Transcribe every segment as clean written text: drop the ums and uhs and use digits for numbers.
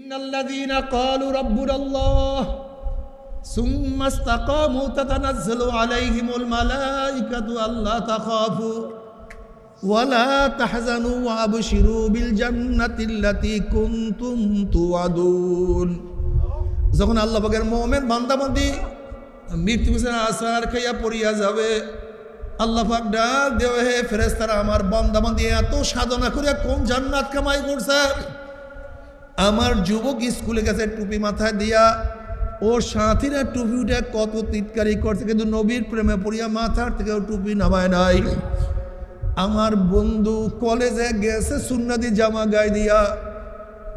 ইন্নাল্লাযীনা ক্বালু রাব্বুনাল্লাহ সুম্মা ইসতাকামু তাতানাজ্জালু আলাইহিমুল মালাইকাতু আল্লা তাখাফু ওয়া লা তাহজানু ওয়া আবশিরু বিল জান্নাতিল্লাতী কুনতুম তুআদুন। যখন আল্লাহ পাকের মুমিন বান্দাবান্দি মৃত্যু বিছানায় আছাড় খাইয়া পড়িয়া যাবে, আল্লাহ পাক ডাক দেবে, হে ফেরেশতারা, আমার বান্দাবান্দি এত সাধনা করে কোন জান্নাত কামাই করছে। আমার যুবক স্কুলে গেছে টুপি মাথায় দিয়া, ওর সাথীরা টুপি উঠে কত তিটকারি করছে, কিন্তু নবীর প্রেমে পড়িয়া মাথার থেকেও টুপি নামায় নাই। আমার বন্ধু কলেজে গেছে সুন্নাতি জামা গায়ে দিয়া,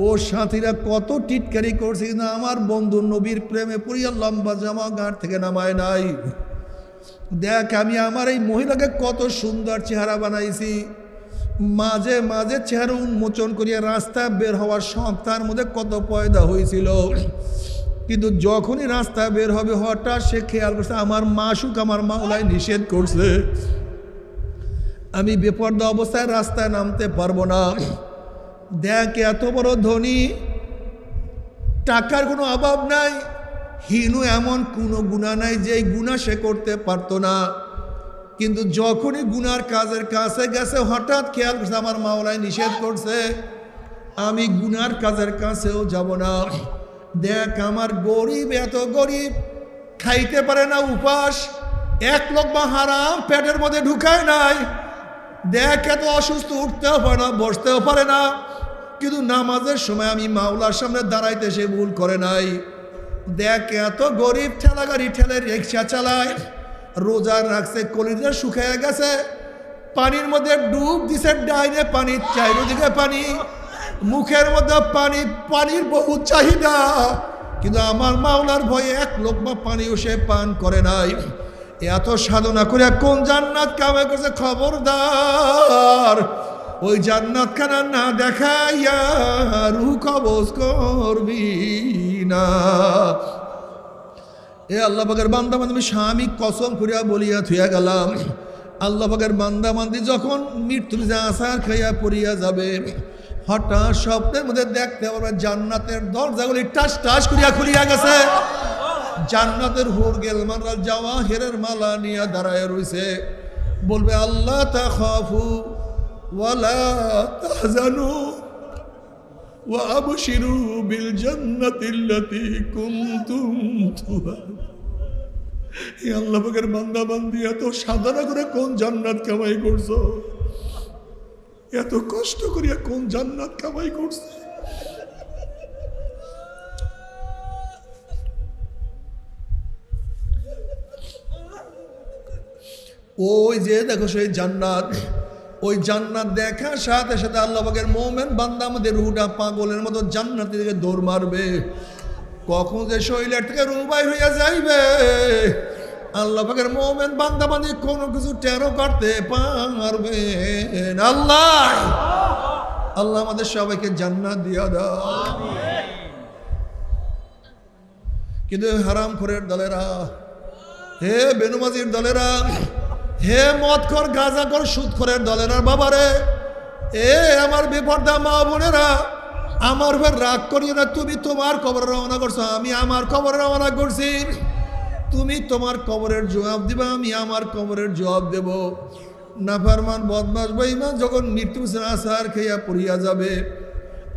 ওর সাথীরা কত টিটকারি করছে, কিন্তু আমার বন্ধু নবীর প্রেমে পড়িয়া লম্বা জামা গাঁট থেকে নামায় নাই। দেখ, আমি আমার এই মহিলাকে কত সুন্দর চেহারা বানাইছি, মাঝে মাঝে চেহারা উন্মোচন করিয়া রাস্তা বের হওয়ার শখ তার মধ্যে কত পয়দা হয়েছিল, কিন্তু যখনই রাস্তা বের হবে হঠাৎ সে খেয়াল করছে আমার মাসুক আমার মাওলায় নিষেধ করছে, আমি বেপরদা অবস্থায় রাস্তায় নামতে পারবো না। দেখ, এত বড় ধনী, টাকার কোনো অভাব নাই, হিনু এমন কোনো গুনাহ নাই যে গুনাহ সে করতে পারতো না, কিন্তু যখনই গুনার কাজের কাছে গেছে হঠাৎ খেয়াল করছে আমার মাওলায় নিষেধ করছে, আমি গুনার কাজের কাছেও যাব না। দেখ, আমার গরিব, এত গরিব, খাইতে পারে না, উপাস, এক লোকমা হারাম পেটের মধ্যে ঢুকায় নাই। দেখ, এত অসুস্থ, উঠতেও পারে না, বসতেও পারে না, কিন্তু নামাজের সময় আমি মাওলার সামনে দাঁড়াইতে সে ভুল করে নাই। দেখ, এত গরিব, ঠেলা গাড়ি ঠেলে রিক্সা চালায়, রোজা রাখছে, কলিজা শুকায় গেছে, পানির মধ্যে ডুব দিছে, ডাইনে পানি, চারিদিকে পানি, মুখের মধ্যে পানি, পানির বহু চাহিদা, কিন্তু আমার মাওলার ভয়ে এক লোকমা পানিও সে পান করে নাই। এত সাধনা করে কোন জান্নাত কামাই করছে, খবরদার ওই জান্নাত খানা না দেখাইয়া রুহ কবজ করবি না। এ আল্লাহ পাকের বান্দা বান্দি, স্বামী কসম করিয়া বলিয়া থুইয়া গেলাম, আল্লাহ পাকের বান্দা বান্দি যখন মৃত্যুর আছাড় খাইয়া পড়িয়া যাবে, হঠাৎ স্বপ্নের মধ্যে দেখতে পারবে জান্নাতের দরজাগুলি টাস টাস করিয়া খুলিয়া গেছে, জান্নাতের হুর গেলমানরা জাওয়াহিরের মালা নিয়ে দাঁড়ায় রইছে, বলবে আল্লাহ তাখাফু ওয়ালা তাহজানু ওয়া আবশিরু বিল জান্নাতিল্লাতী কুনতুম তুআদুন। হে আল্লাহ পাকের বান্দা বান্দি, এত সাধনা করে কোন জান্নাত কামাই করছো, এত কষ্ট করিয়া কোন জান্নাত কামাই করছো। ওই যে দেখো সেই জান্নাত, ওই জান্নাত দেখার সাথে সাথে আল্লাহ পাকের মুমিন বান্দা আমাদের রুহটা পাগলের মতো জান্নাতের দিকে দৌড় মারবে। কখন যে শরীরের থেকে রুহ বাইর হইয়া যাইবে, আল্লাহ পাকের মুমিন বান্দা বান্দি কোনো কিছু টেরও করতে পারবে না। আল্লাহ আল্লাহ আমাদের সবাইকে জান্নাত দিয়া দাও। কিন্তু হারামখোরের দলেরা, হে বেনুমাজির দলেরা, হে মদখোর গাঁজাখোর সুদখোরের দলেরা, বাবারে, এ আমার বেপরদা মা বোনেরা, আমার উপর রাগ করিও না। তুমি তোমার কবরে রওনা করছো, আমি আমার কবরে রওনা করছি। তুমি তোমার কবরের জবাব দিবা, আমি আমার কবরের জবাব দেব। নাফরমান বদমাশ বেঈমান যখন মৃত্যু আছাড় খাইয়া পড়িয়া যাবে,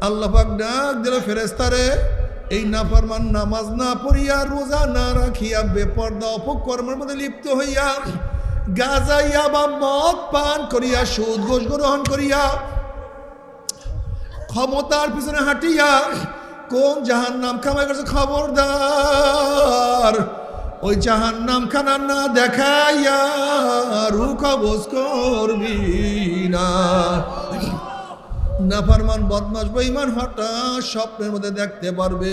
আল্লাহ পাক ডাক দিল, ফেরেশতারে, এই নাফরমান নামাজ না পড়িয়া, রোজা না রাখিয়া, বেপরদা অপকর্মের মধ্যে লিপ্ত হইয়া, গাঁজাইয়া বা মদ পান করিয়া, সুদ ঘুষ গ্রহণ করিয়া, ক্ষমতার পিছনে হাঁটিয়া কোন জাহান্নাম কামাই করছে, খবরদার ওই জাহান্নাম খানা না দেখাইয়া রুহ কবজ করবি না। নাফরমান বদমাশ বেঈমান হঠাৎ স্বপ্নের মধ্যে দেখতে পারবে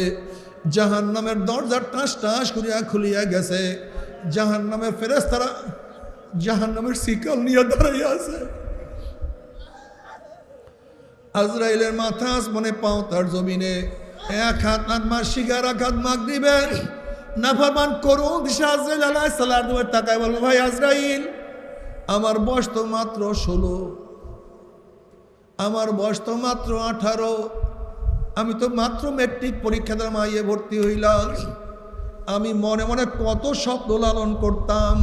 জাহান্নামের দরজা টাস টাস করিয়া খুলিয়া গেছে, জাহান্নামের ফেরেশতারা জাহান্নামের শিকল নিয়ে দাঁড়াইয়া আছে, আজরাইলের মাথা আসমানে, পাও তার জমিনে, এক হাত নামাজ শিকার, এক হাত মাগরিবের। নাফরমান করুন দিশা আজরাইল আলাইহিস সালাম তাকায় বলবে, ভাই আজরাইল, আমার বয়স তো মাত্র 16, আমার বয়স তো মাত্র 18, আমি তো মাত্র মেট্রিক পরীক্ষা দিলাম, আইয়ে ভর্তি হইলাম। আমি মনে মনে কত স্বপ্ন লালন করতাম,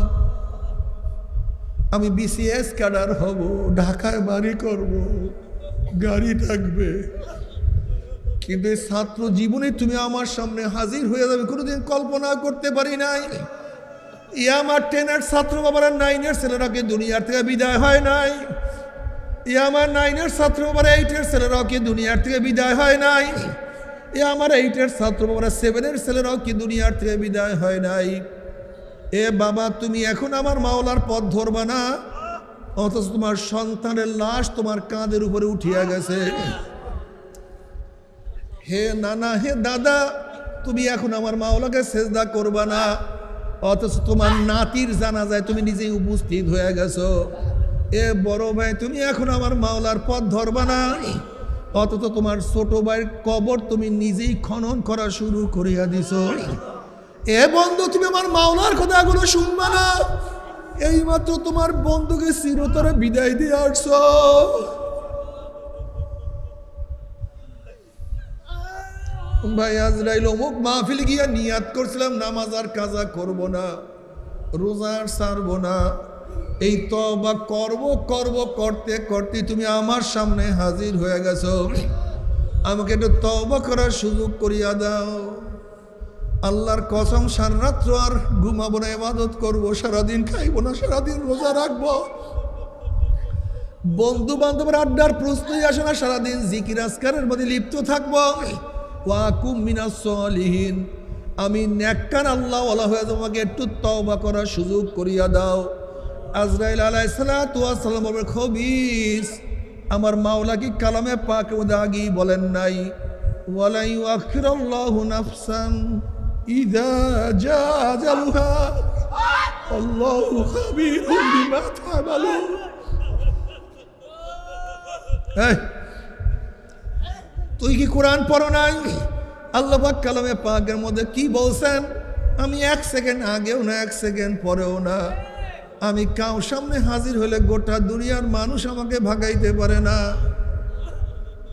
আমি বিসিএস ক্যাডার হব, ঢাকায় বাড়ি করব, গাড়ি থাকবে। কিন্তু এই ছাত্র জীবনে তুমি আমার সামনে হাজির হয়ে যাবে কোনোদিন কল্পনা করতে পারি নাই। আমার 10-এর ছাত্র বাবারা 9-এর ছেলেরা কি দুনিয়ার থেকে বিদায় হয় নাই? আমার 9-এর ছাত্র বাবারা 8-এর ছেলেরাও কি দুনিয়ার থেকে বিদায় হয় নাই? আমার 8-এর ছাত্র বাবারা 7-এর ছেলেরাও কি দুনিয়ার থেকে বিদায় হয় নাই? এ বাবা, তুমি এখন আমার মাওলার পথ ধরবা না, অথচ তোমার সন্তানের লাশ তোমার কাঁধের উপরে উঠিয়া গেছে। হে নানা, হে দাদা, তুমি এখন আমার মাওলাকে সেজদা করবা না, অথচ তোমার নাতির জানাজায় তুমি নিজেই উপস্থিত হয়ে গেছো। এ বড় ভাই, তুমি এখন আমার মাওলার পথ ধরবা না, অথচ তোমার ছোট ভাইয়ের কবর তুমি নিজেই খনন করা শুরু করিয়া দিছো। এ বন্ধু, তুমি আমার মাওলার কথাগুলো শুনবা না, এইমাত্র তোমার বন্ধুকে চিরতরে বিদায় দিয়ে আসছো। ভাই, আজরাইল অমুক মাহফিল গিয়া নিয়াত করছিলাম নামাজ আর কাজা করব না, রোজা আর ছাড়বো না, এই তওবা করব করব করতে করতে তুমি আমার সামনে হাজির হয়ে গেছো। আমাকে একটু তওবা করার সুযোগ করিয়া দাও। আল্লাহর কসম, সারা রাত্র আর ঘুমাবো না, ইবাদত করবো, সারাদিন খাইবো না, সারাদিন রোজা রাখবো। বন্ধু বান্ধবের আড্ডার প্রশ্নই আসে না, সারাদিন জিকির আজকারের মধ্যে লিপ্ত থাকবো। ওয়াকুম মিনাস সলিহিন, আমি নেককার আল্লাহ ওয়ালা হয়ে তোমাকে একটু তওবা করার সুযোগ করিয়া দাও। আজরাইল আলাইহিস সালাতু ওয়াস সালাম বলে, খবিস, আমার মাওলা কি কালামে পাকের মধ্যে আগেই বলেন নাই, ওয়ালা ইউআখিরুল্লাহু নাফসান ইযা জা আজালুহা আল্লাহু খাবীরুম বিমা তা'মালুন। তুই কি কোরআন পড়ো নাই? আল্লাহ পাক কালামে পাকের মধ্যে কি বলছেন? আমি 1 সেকেন্ড আগেও না, 1 সেকেন্ড পরেও না, আমি কাউ সামনে হাজির হলে গোটা দুনিয়ার মানুষ আমাকে ভাগাইতে পারে না।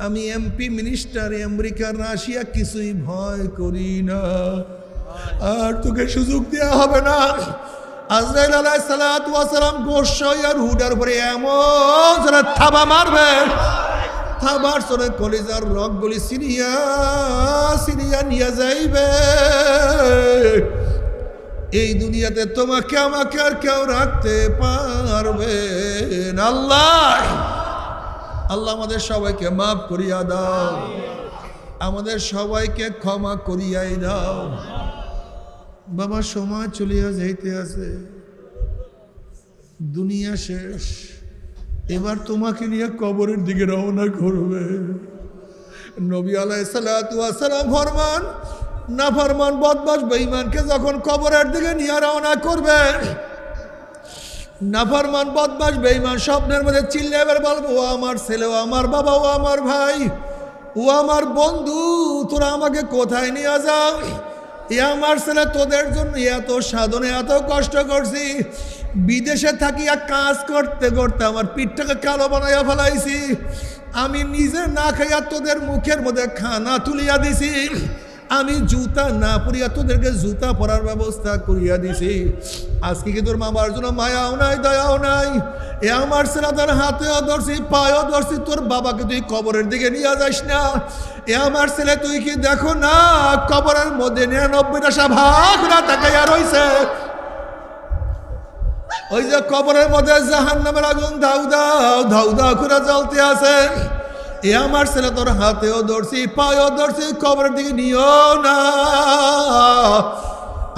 আমি এমপি, মিনিস্টার, আমেরিকা, রাশিয়া কিছুই ভয় করি না, আর তোকে সুযোগ দেওয়া হবে না। আজরাইল আলাইহিস সালাতু ওয়াস সালাম গোসাই আর হুডার উপরে এমন যারা থাবা মারবে, থাবার সরে কলিজার রগগুলি সিরিয়া সিরিয়া নিয়ে যাইবে। এই দুনিয়াতে তোমাকে আমাকে আর কেউ রাখতে পারবে না। আল্লাহ আল্লাহ আমাদের সবাইকে মাফ করিয়া দাও, আমাদের সবাইকে ক্ষমা করিয়াই দাও। বাবা, সময় চলিয়া যাইতে আছে, দুনিয়া শেষ, এবার তোমাকে নিয়ে কবরের দিকে রওনা করবে। নবী আলাইহিস সালাতু ওয়াস সালাম ফরমান, নাফরমান বদমাশ বেঈমানকে যখন কবরের দিকে নিয়ে রওনা করবে, নাফরমান বদমাশ বেঈমান স্বপ্নের মধ্যে চিল্লাবে, বলবো, ও আমার ছেলে, ও আমার বাবা, ও আমার ভাই, ও আমার বন্ধু, তোরা আমাকে কোথায় নিয়ে যাও? এ আমার ছেলে, তোদের জন্য এত সাধনে এত কষ্ট করছি, বিদেশে থাকিয়া কাজ করতে করতে আমার পিঠটাকে কালো বানাইয়া ফেলাইছি, আমি নিজে না খাইয়া তোদের মুখের মধ্যে খানা তুলিয়া দিছি, আমি জুতা না পরিয়া তোদেরকে জুতা পরার ব্যবস্থা করিয়া দিছি। আজকে কি তোর মামার জন্য মায়াও নাই, দয়াও নাই? এ আমার ছেলে, তোর হাতেও ধরছি, পায়েও ধরছি, তোর বাবাকে তুই কবরের দিকে নিয়ে যাস না। এ আমার ছেলে, তুই কি দেখো না কবরের মধ্যে 99টা ভাগ না তাকাইয়া রইছে? ওই যে কবরের মধ্যে জাহান্নামের আগুন ধাউ দাও ধাউ দাও করে জ্বলতে আছে। এ আমার ছেলে, তোর হাতেও ধরছি, পায়েও ধরছি, কবরের দিকে নিও না,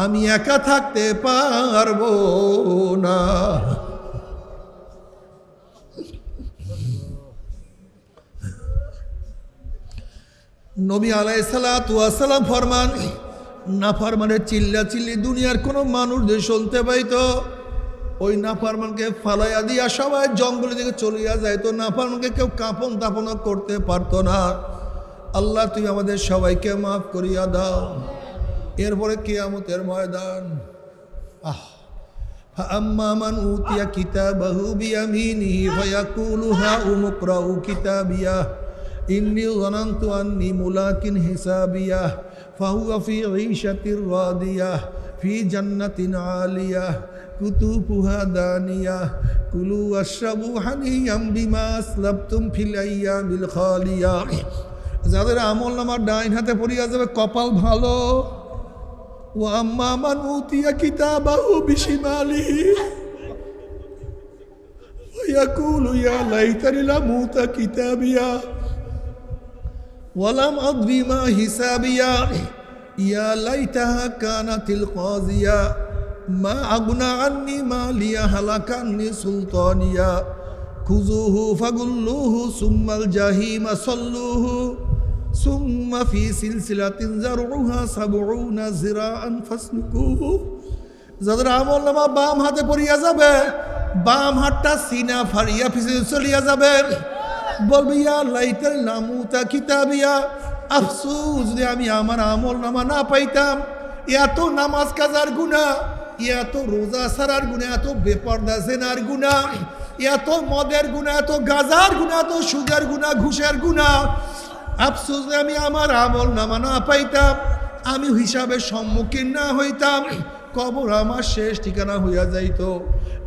আমি একা থাকতে পারবো না। নবী আলাইহিস সালাতু ওয়াস সালাম ফরমান, নাফরমানের চিল্লা চিল্লি দুনিয়ার কোনো মানুষ যে শুনতে পাইতো, ওই নাফরমানকে ফালাইয়া দিয়া সবাই জঙ্গলের দিকে চলিয়া যায়, তো নাফরমানকে কেউ কাপন তাপনও করতে পারতো না। আল্লাহ, তুই আমাদের সবাইকে মাফ করিয়া দাও। এরপরে কিয়ামতের ময়দান, ফাআম্মা মান উতিয়া কিতাবাহু বিয়ামিনিহি ফায়াকুলু হাউম ইকরাউ কিতাবিয়া ইন্নী যানানতু আন্নী মুলাকিন হিসাবিয়াহ ফাহুয়া ফি ঈশাতির রাদিয়াহ ফি জান্নাতিন আলিয়াহ কুতুফুহা দানিয়াহ কুলু ওয়াশরাবু হানিয়াম বিমা আসলাফতুম ফিল আইয়ামিল খালিয়াহ। যাদের আমল নামার ডাইন হাতে পড়িয়া যাবে কপাল ভালো। ও আম্মা মান উতিয়া কিতাবাহু বিশিমালিহি ওয়ায়াকুলু ইয়া লাইতানি লাম উতা কিতাবিয়া ওয়ালাম আদরি মা হিসাবিয়া ইয়া লাইতাহা কানাতিল কাযিয়া মা আগনা আন্নি মালিয়া হালাকান্নি সুলতানিয়া খুযুহু ফাগুল্লুহু সুম্মাল জাহিমা সাল্লুহু সুম্মা ফি সিলসিলাতিন যারউহা সাবউনা যিরাআন ফাসলুকুহু। যাদের আমল নামা বাম হাতে পড়িয়া যাবে, বাম হাতটা সিনা ফাড়িয়া পিছনে চলিয়া যাবে, বলবে ইয়া লাইতানি লাম উতা কিতাবিয়া, আফসোস যদি আমি আমার আমল নামা না পাইতাম। এত নামাজ কাজার গুনাহ, এত রোজা সারার গুনাহ, এত বেপরদা জেনার গুনাহ, এত মদের গুনাহ, এত গাজার গুনাহ, এত সুদের গুনাহ, ঘুষের গুনাহ, আফসোস আমি আমার আমল নামা না পাইতাম, আমি হিসাবের সম্মুখীন না হইতাম, কবর আমার শেষ ঠিকানা হইয়া যাইত।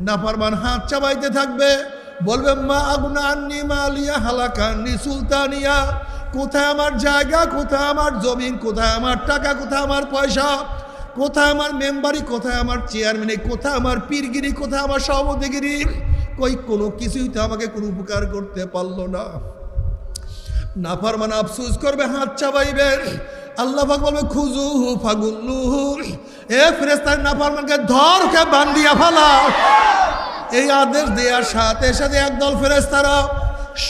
নাফরমান হাত চাবাইতে থাকবে, বলবে মা আগনা আন্নি মালিয়া হালাকান্নি সুলতানিয়া, কোথায় আমার জায়গা, কোথায় আমার জমিন, কোথায় আমার টাকা, কোথায় আমার পয়সা, কোথায় আমার মেম্বারি, কোথায় আমার চেয়ারম্যানি, কোথায় আমার পীরগিরি, কোথায় আমার সভাপতিগিরি, কই কোনো কিছুই তো আমাকে কোনো উপকার করতে পারলো না। নাফরমান আফসোস করবে, হাত চাবাইবে। আল্লাহ পাক বলবে খুযুহু ফাগুল্লুহু, এ ফেরেশতা নাফরমানকে ধর, কে বান্ধিয়া ফেলা। এই আদেশ দেওয়ার সাথে সাথে একদল ফেরেশতারা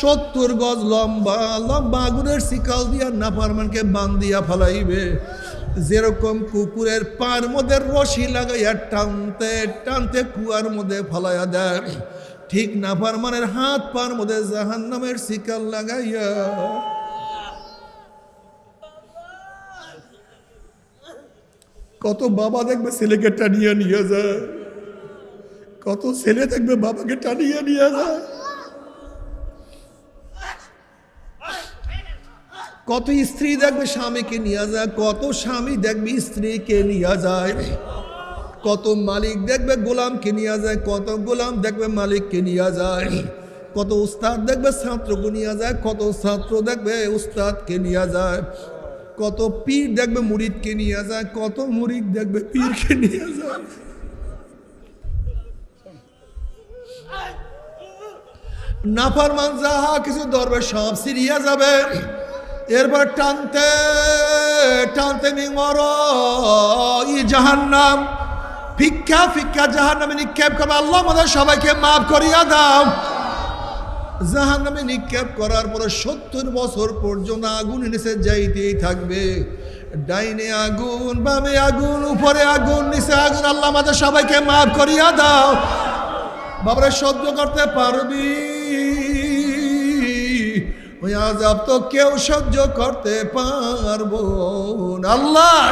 70 গজ লম্বা লম্বা আগুনের শিকল দিয়া নাফরমানকে বান্ধিয়া ফেলাইবে। যেরকম কুকুরের পার মধ্যে রশি লাগাইয়া টানতে টানতে কুয়ার মধ্যে ফেলাইয়া দেয়, ঠিক নাফরমানের হাত পার মধ্যে জাহান্নামের শিকল লাগাইয়া। কত বাবা দেখবে ছেলেকে টানিয়ে নিয়ে যায়, কত ছেলে দেখবে বাবাকে টানিয়ে নিয়ে যায়, কত স্ত্রী দেখবে স্বামীকে নিয়ে যায়, কত স্বামী দেখবে স্ত্রীকে নিয়ে যায়, কত মালিক দেখবে গোলামকে নিয়ে যায়, কত গোলাম দেখবে মালিককে নিয়ে যায়, কত উস্তাদ দেখবে ছাত্রকে নিয়ে যায়, কত ছাত্র দেখবে উস্তাদকে নিয়ে যায়, কত পীর দেখবে মুরিদকে নিয়ে যায়, কত মুরিদ দেখবে পীরকে নিয়ে যায়। নাফরমান যাহা কিছু ধরবে সব সিরিয়া যাবে। এরপর টানতে টানতে নিমর ই জাহান্নাম, ফিক্কা ফিক্কা জাহান্নামে নিক্ষেপ করবে। আল্লাহ আমাদের সবাইকে মাফ করিয়া দাও। জাহান্নামে নিক্ষেপ করার পরে 70 বছর পর্যন্ত আগুন নিচে যাইতেই থাকবে। ডাইনে আগুন, বামে আগুন, উপরে আগুন, নিচে আগুন। আল্লাহ আমাদের সবাইকে মাফ করিয়া দাও। বাবারা সহ্য করতে পারবি? ওই আযাব তো কেউ সহ্য করতে পারবো না আল্লাহ।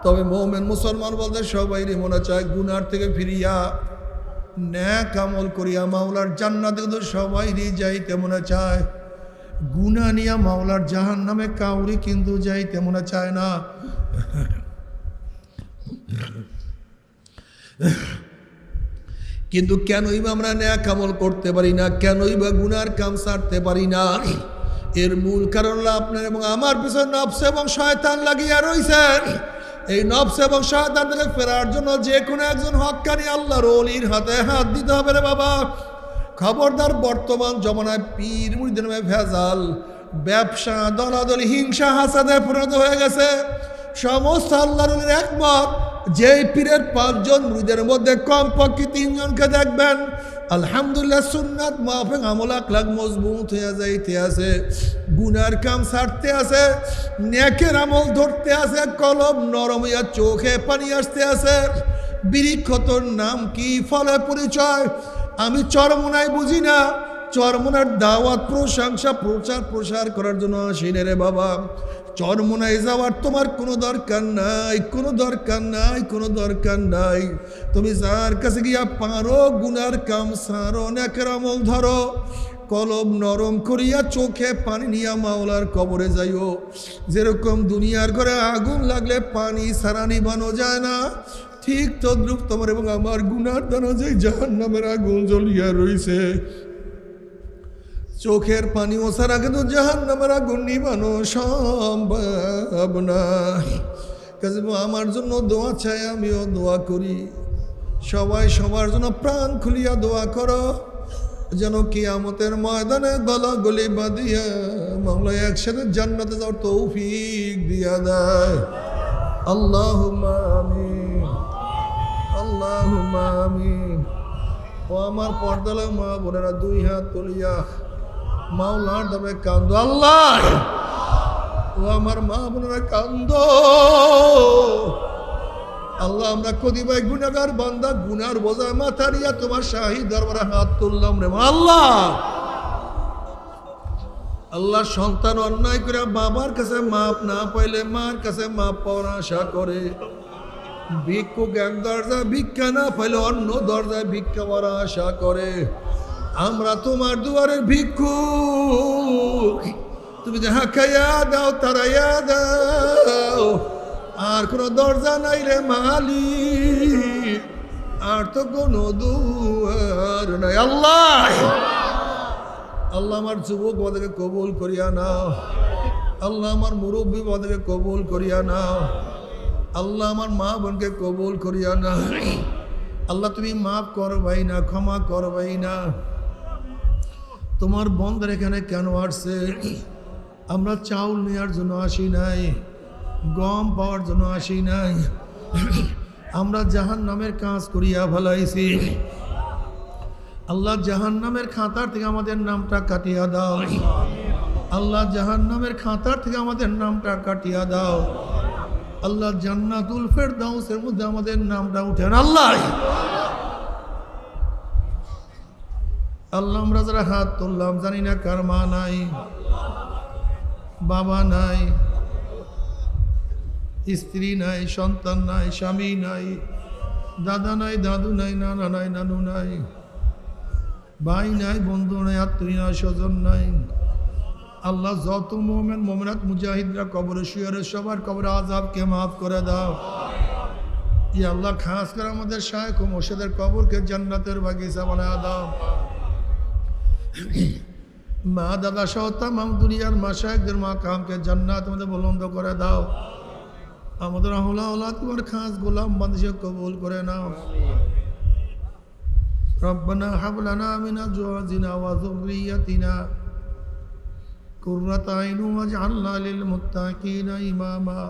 তবে মুমিন মুসলমান বলতে সবাইরই মনে চায় গুনার থেকে ফিরিয়া নেক আমল করিয়া মাওলার জান্নাতে, কিন্তু সবাইরই যাইতে মনে চায়। গুনাহ নিয়া মাওলার জাহান্নামে কাউরি কিন্তু যাইতে মনে চায় না। কিন্তু কেনই বা আমরা নেক আমল করতে পারি না, কেনই বা গুনার কাম ছাড়তে পারি না? এর মূল কারণ হলো আপনার এবং আমার পিছনে নফস এবং শয়তান লাগিয়া রইছেন। এই নফস এবং শয়তান থেকে ফেরার জন্য যে কোনো একজন হক্কানি আল্লাহর ওলির হাতে হাত দিতে হবে রে বাবা। খবরদার, বর্তমান জমানায় পীর মুরিদের নামে ভেজাল, ব্যবসা, দলাদলি, হিংসা, হাসাদে পরিণত হয়ে গেছে। সমস্ত আল্লাহর ওলির একমত, যেই পীরের 5 জন মুরিদের মধ্যে কমপক্ষে 3 জনকে দেখবেন আলহামদুলিল্লাহ সুন্নাত মাফিক আমল আখলাক মজবুত হয়ে যাইতে আছে, গুনার কাম ছাড়তে আছে, নেকের আমল ধরতে আছে, কলম নরম হইয়া চোখে পানি আসতে আছে। বৃক্ষতর নাম কি, ফলে পরিচয় আমি চরমোনাই বুঝি না। চরমোনার দাওয়াত, প্রশংসা, প্রচার প্রসার করার জন্য আসিনে রে বাবা। চরমোনায় যাওয়ার তোমার কোনো দরকার নাই, কোনো দরকার নাই, কোনো দরকার নাই। তুমি যার কাছে গিয়া পারো গুনার কাম সারো, নেকের আমল ধরো, কলব নরম করিয়া চোখে পানি নিয়া মাওলার কবরে যাইও। যেরকম দুনিয়ার ঘরে আগুন লাগলে পানি ছাড়া নিভানো যায় না, ঠিক তদ্রুপ তোমার এবং আমার গুনার দ্বারা যে জাহান্নামের আগুন জ্বলিয়া রইছে, চোখের পানি ও ছাড়া কিন্তু জাহান্নামের আগুন নিভানো সম্ভব না। কাজে আমার জন্য দোয়া চাই, আমিও দোয়া করি। সবাই সবার জন্য প্রাণ খুলিয়া দোয়া করো, যেন কিয়ামতের ময়দানে গলাগলি বাঁধিয়া মাওলা একসাথে জান্নাতে যাওয়ার তৌফিক দিয়া দেয়। আল্লাহুম্মা আমিন, আল্লাহুম্মা আমিন। ও আমার পর্দালা মা বোনেরা, দুই হাত তুলিয়া মাওলার দামে কান্দো। আল্লাহ, ও আমার মা বোনেরা কান্দো। আল্লাহ, আমরা কদিবাই গুনাহগার বান্দা, গুনার বোঝা মাথা নিয়া তোমার শাহী দরবারে হাত তুললাম রে আল্লাহ। আল্লাহ, সন্তান অন্যায় করে বাবার কাছে মাপ না পাইলে মার কাছে মাপ পাওয়ার আশা করে, ভিক্ষুক এক দরজায় ভিক্ষা না পাইলে অন্য দরজায় ভিক্ষা পাওয়ার আশা করে। আমরা তোমার দুয়ারের ভিক্ষুক, তুমি যাহা খাইয়া দাও তারাইয়া দাও। আর কোনো দরজা নাই রে মালিক, আর তো কোনো দুয়ার নাই। আল্লাহ, আল্লাহ আমার যুবক বাদেরকে কবুল করিয়া নাও। আল্লাহ আমার মুরব্বী বাদেরকে কবুল করিয়া নাও। আল্লাহ আমার মা বোনকে কবুল করিয়া নাও। আল্লাহ তুমি মাফ করবাই না, ক্ষমা করবাই না। তোমার বন্ধের এখানে কেন আসছে? আমরা চাউল নেওয়ার জন্য আসি নাই, গম পাওয়ার জন্য আসি নাই। আমরা জাহান্নামের কাজ করিয়া ফেলাইছি। আল্লাহ, জাহান্নামের খাতার থেকে আমাদের নামটা কাটিয়া দাও। আল্লাহ, জাহান্নামের খাতার থেকে আমাদের নামটা কাটিয়া দাও। আল্লাহ, জান্নাতুল ফেরদাউসের মধ্যে আমাদের নামটা উঠেন। আল্লাহ, আল্লাহ আমরা যারা হাত তুললাম, জানি না কার মা নাই, বাবা নাই, স্ত্রী নাই, সন্তান নাই, স্বামী নাই, দাদা নাই, দাদু নাই, নানা নাই, নানু নাই, ভাই নাই, বন্ধু নাই, আত্মীয় নাই, স্বজন নাই। আল্লাহ, যত মোমেন মোমেনাত মুজাহিদরা কবরে শুয়ে সবার কবরে আযাবকে মাফ করে দাও। ইয়া আল্লাহ, খাস করে আমাদের শায়েখ ও মুর্শিদের কবরকে জান্নাতের বাগিচা বানায় দাও। মা দাদা সহ তামাম দুনিয়ার মাশায়েখদের মাকামকে জান্নাত মধ্যে বুলন্দ করে দাও। আমাদের আহলা ওলাদ তোমার খাস গোলাম বান্দিকে কবুল করে নাও। রব্বানা হাব লানা মিন আজওয়াজিনা ওয়া যুররিয়াতিনা কুররাতা আইনুন ওয়াজআলনা লিল মুত্তাকিনা ইমামা।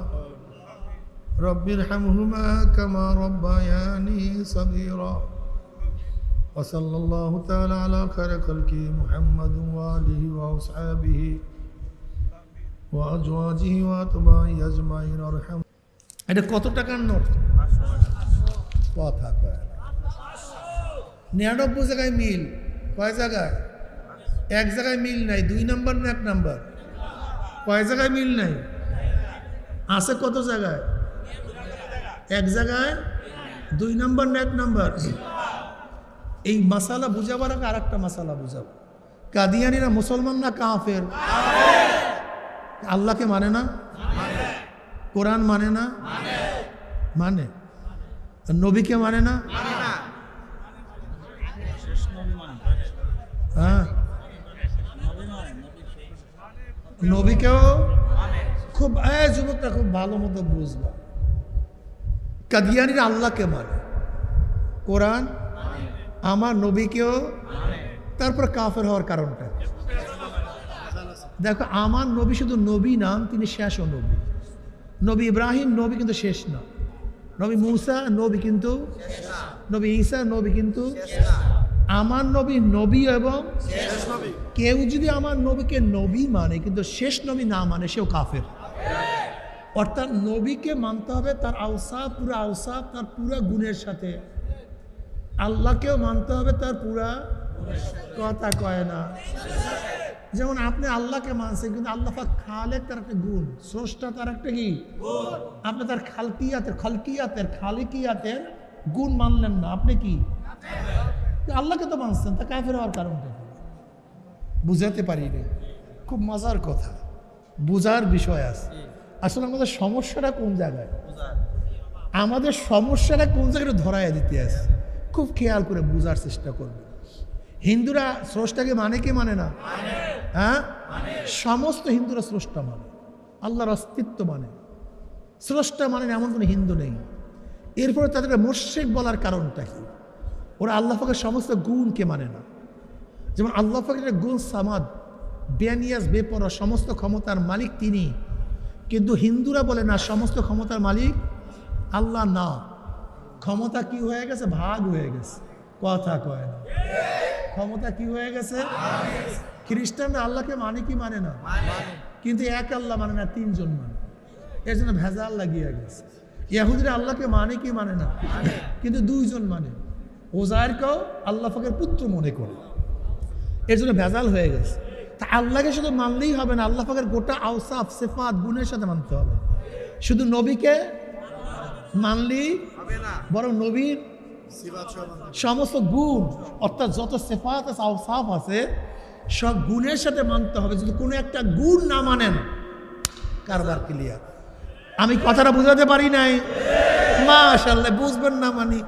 রব্বিরহামহুমা কামা রব্বায়ানি সগীরা। وصلى الله تعالى على خير خلقه محمد وآله وأصحابه وأزواجه وأتباعه أجمعين أرحم। এটা কত টাকার নোট? কথা কয় 99 জায়গায় মিল, কয় জায়গায়? এক জায়গায় মিল নাই। 2 নাম্বার না 1 নাম্বার? কয় জায়গায় মিল নাই? আছে কত জায়গায়? এক জায়গায়। 2 নাম্বার না 1 নাম্বার? এই মাসালা বুঝাবার আগে আর একটা মাসালা বুঝাবো। কাদিয়ানিরা মুসলমান না কাফের? আল্লাহকে মানে না, কোরআন মানে না, মানে নবীকে মানে না, হ্যাঁ নবীকেও খুব যুবকরা খুব ভালো মতো বুঝবা। কাদিয়ানিরা আল্লাহকে মানে, কোরআন, আমার নবীকেও, তারপর কাফের হওয়ার কারণটা দেখো। আমার নবী শুধু নবী নাম, তিনি শেষ নবী। নবী ইব্রাহিম নবী কিন্তু শেষ না। নবী মুসা নবী কিন্তু, নবী ঈসা নবী কিন্তু। আমার নবী নবী এবং কেউ যদি আমার নবীকে নবী মানে কিন্তু শেষ নবী না মানে, সেও কাফের। অর্থাৎ নবীকে মানতে হবে তার আওসাফ, পুরা আওসাফ, তার পুরা গুণের সাথে। আল্লাহকেও মানতে হবে তার পুরা, কথা কয় না। যেমন আপনি আল্লাহকে মানছেন, কিন্তু আল্লাহ পাক খালেক, তার একটা গুণ, স্রষ্টা তার একটা কি, আপনি তার খালিকিয়াতের গুণ মানলেন না। আপনি কি আল্লাহকে তো মানছেন, তা কাফের হওয়ার কারণটা? বুঝাতে পারি না। খুব মজার কথা, বোঝার বিষয় আছে। আসলে আমাদের সমস্যাটা কোন জায়গায়, আমাদের সমস্যাটা কোন জায়গায় ধরাইয়া দিতে আছে, খুব খেয়াল করে বোঝার চেষ্টা করবে। হিন্দুরা স্রষ্টাকে মানে কি মানে না? হ্যাঁ, সমস্ত হিন্দুরা স্রষ্টা মানে, আল্লাহর অস্তিত্ব মানে। স্রষ্টা মানে এমন কোনো হিন্দু নেই। এরপরে তাদেরকে মুশরিক বলার কারণটা কি? ওরা আল্লাহ পাকের সমস্ত গুণকে মানে না। যেমন আল্লাহ পাকের গুণ সামাদ, বেনিয়াজ, বেপরোয়া, সমস্ত ক্ষমতার মালিক তিনি। কিন্তু হিন্দুরা বলে না, সমস্ত ক্ষমতার মালিক আল্লাহ না, ক্ষমতা কি হয়ে গেছে, ভাগ হয়ে গেছে। কথা কয় না, ক্ষমতা কি হয়ে গেছে। খ্রিস্টানরা আল্লাহকে মানে কি মানে না, কিন্তু এক আল্লাহ মানে না, তিনজন মানে। এর জন্য ভেজাল লাগিয়ে গেছে। ইহুদিরা আল্লাহকে মানে কি মানে না, কিন্তু দুইজন মানে। ওজায়েরকেও আল্লাহ পাকের পুত্র মনে করে, এর জন্য ভেজাল হয়ে গেছে। তা আল্লাহকে শুধু মানলেই হবে না, আল্লাহ পাকের গোটা আওসাফ, সিফাত, গুণের সাথে মানতে হবে। শুধু নবীকে মানলেই হবে না, বরং নবীর সমস্ত গুণ, অর্থাৎ যত সিফাত আছে, আওসাফ আছে, সব গুণের সাথে মানতে হবে। যদি কোনো একটা গুণ না মানেন, কারবার ক্লিয়ার। আমি কথাটা বুঝাতে পারি নাই? মাশাআল্লাহ, বুঝবেন না মানি।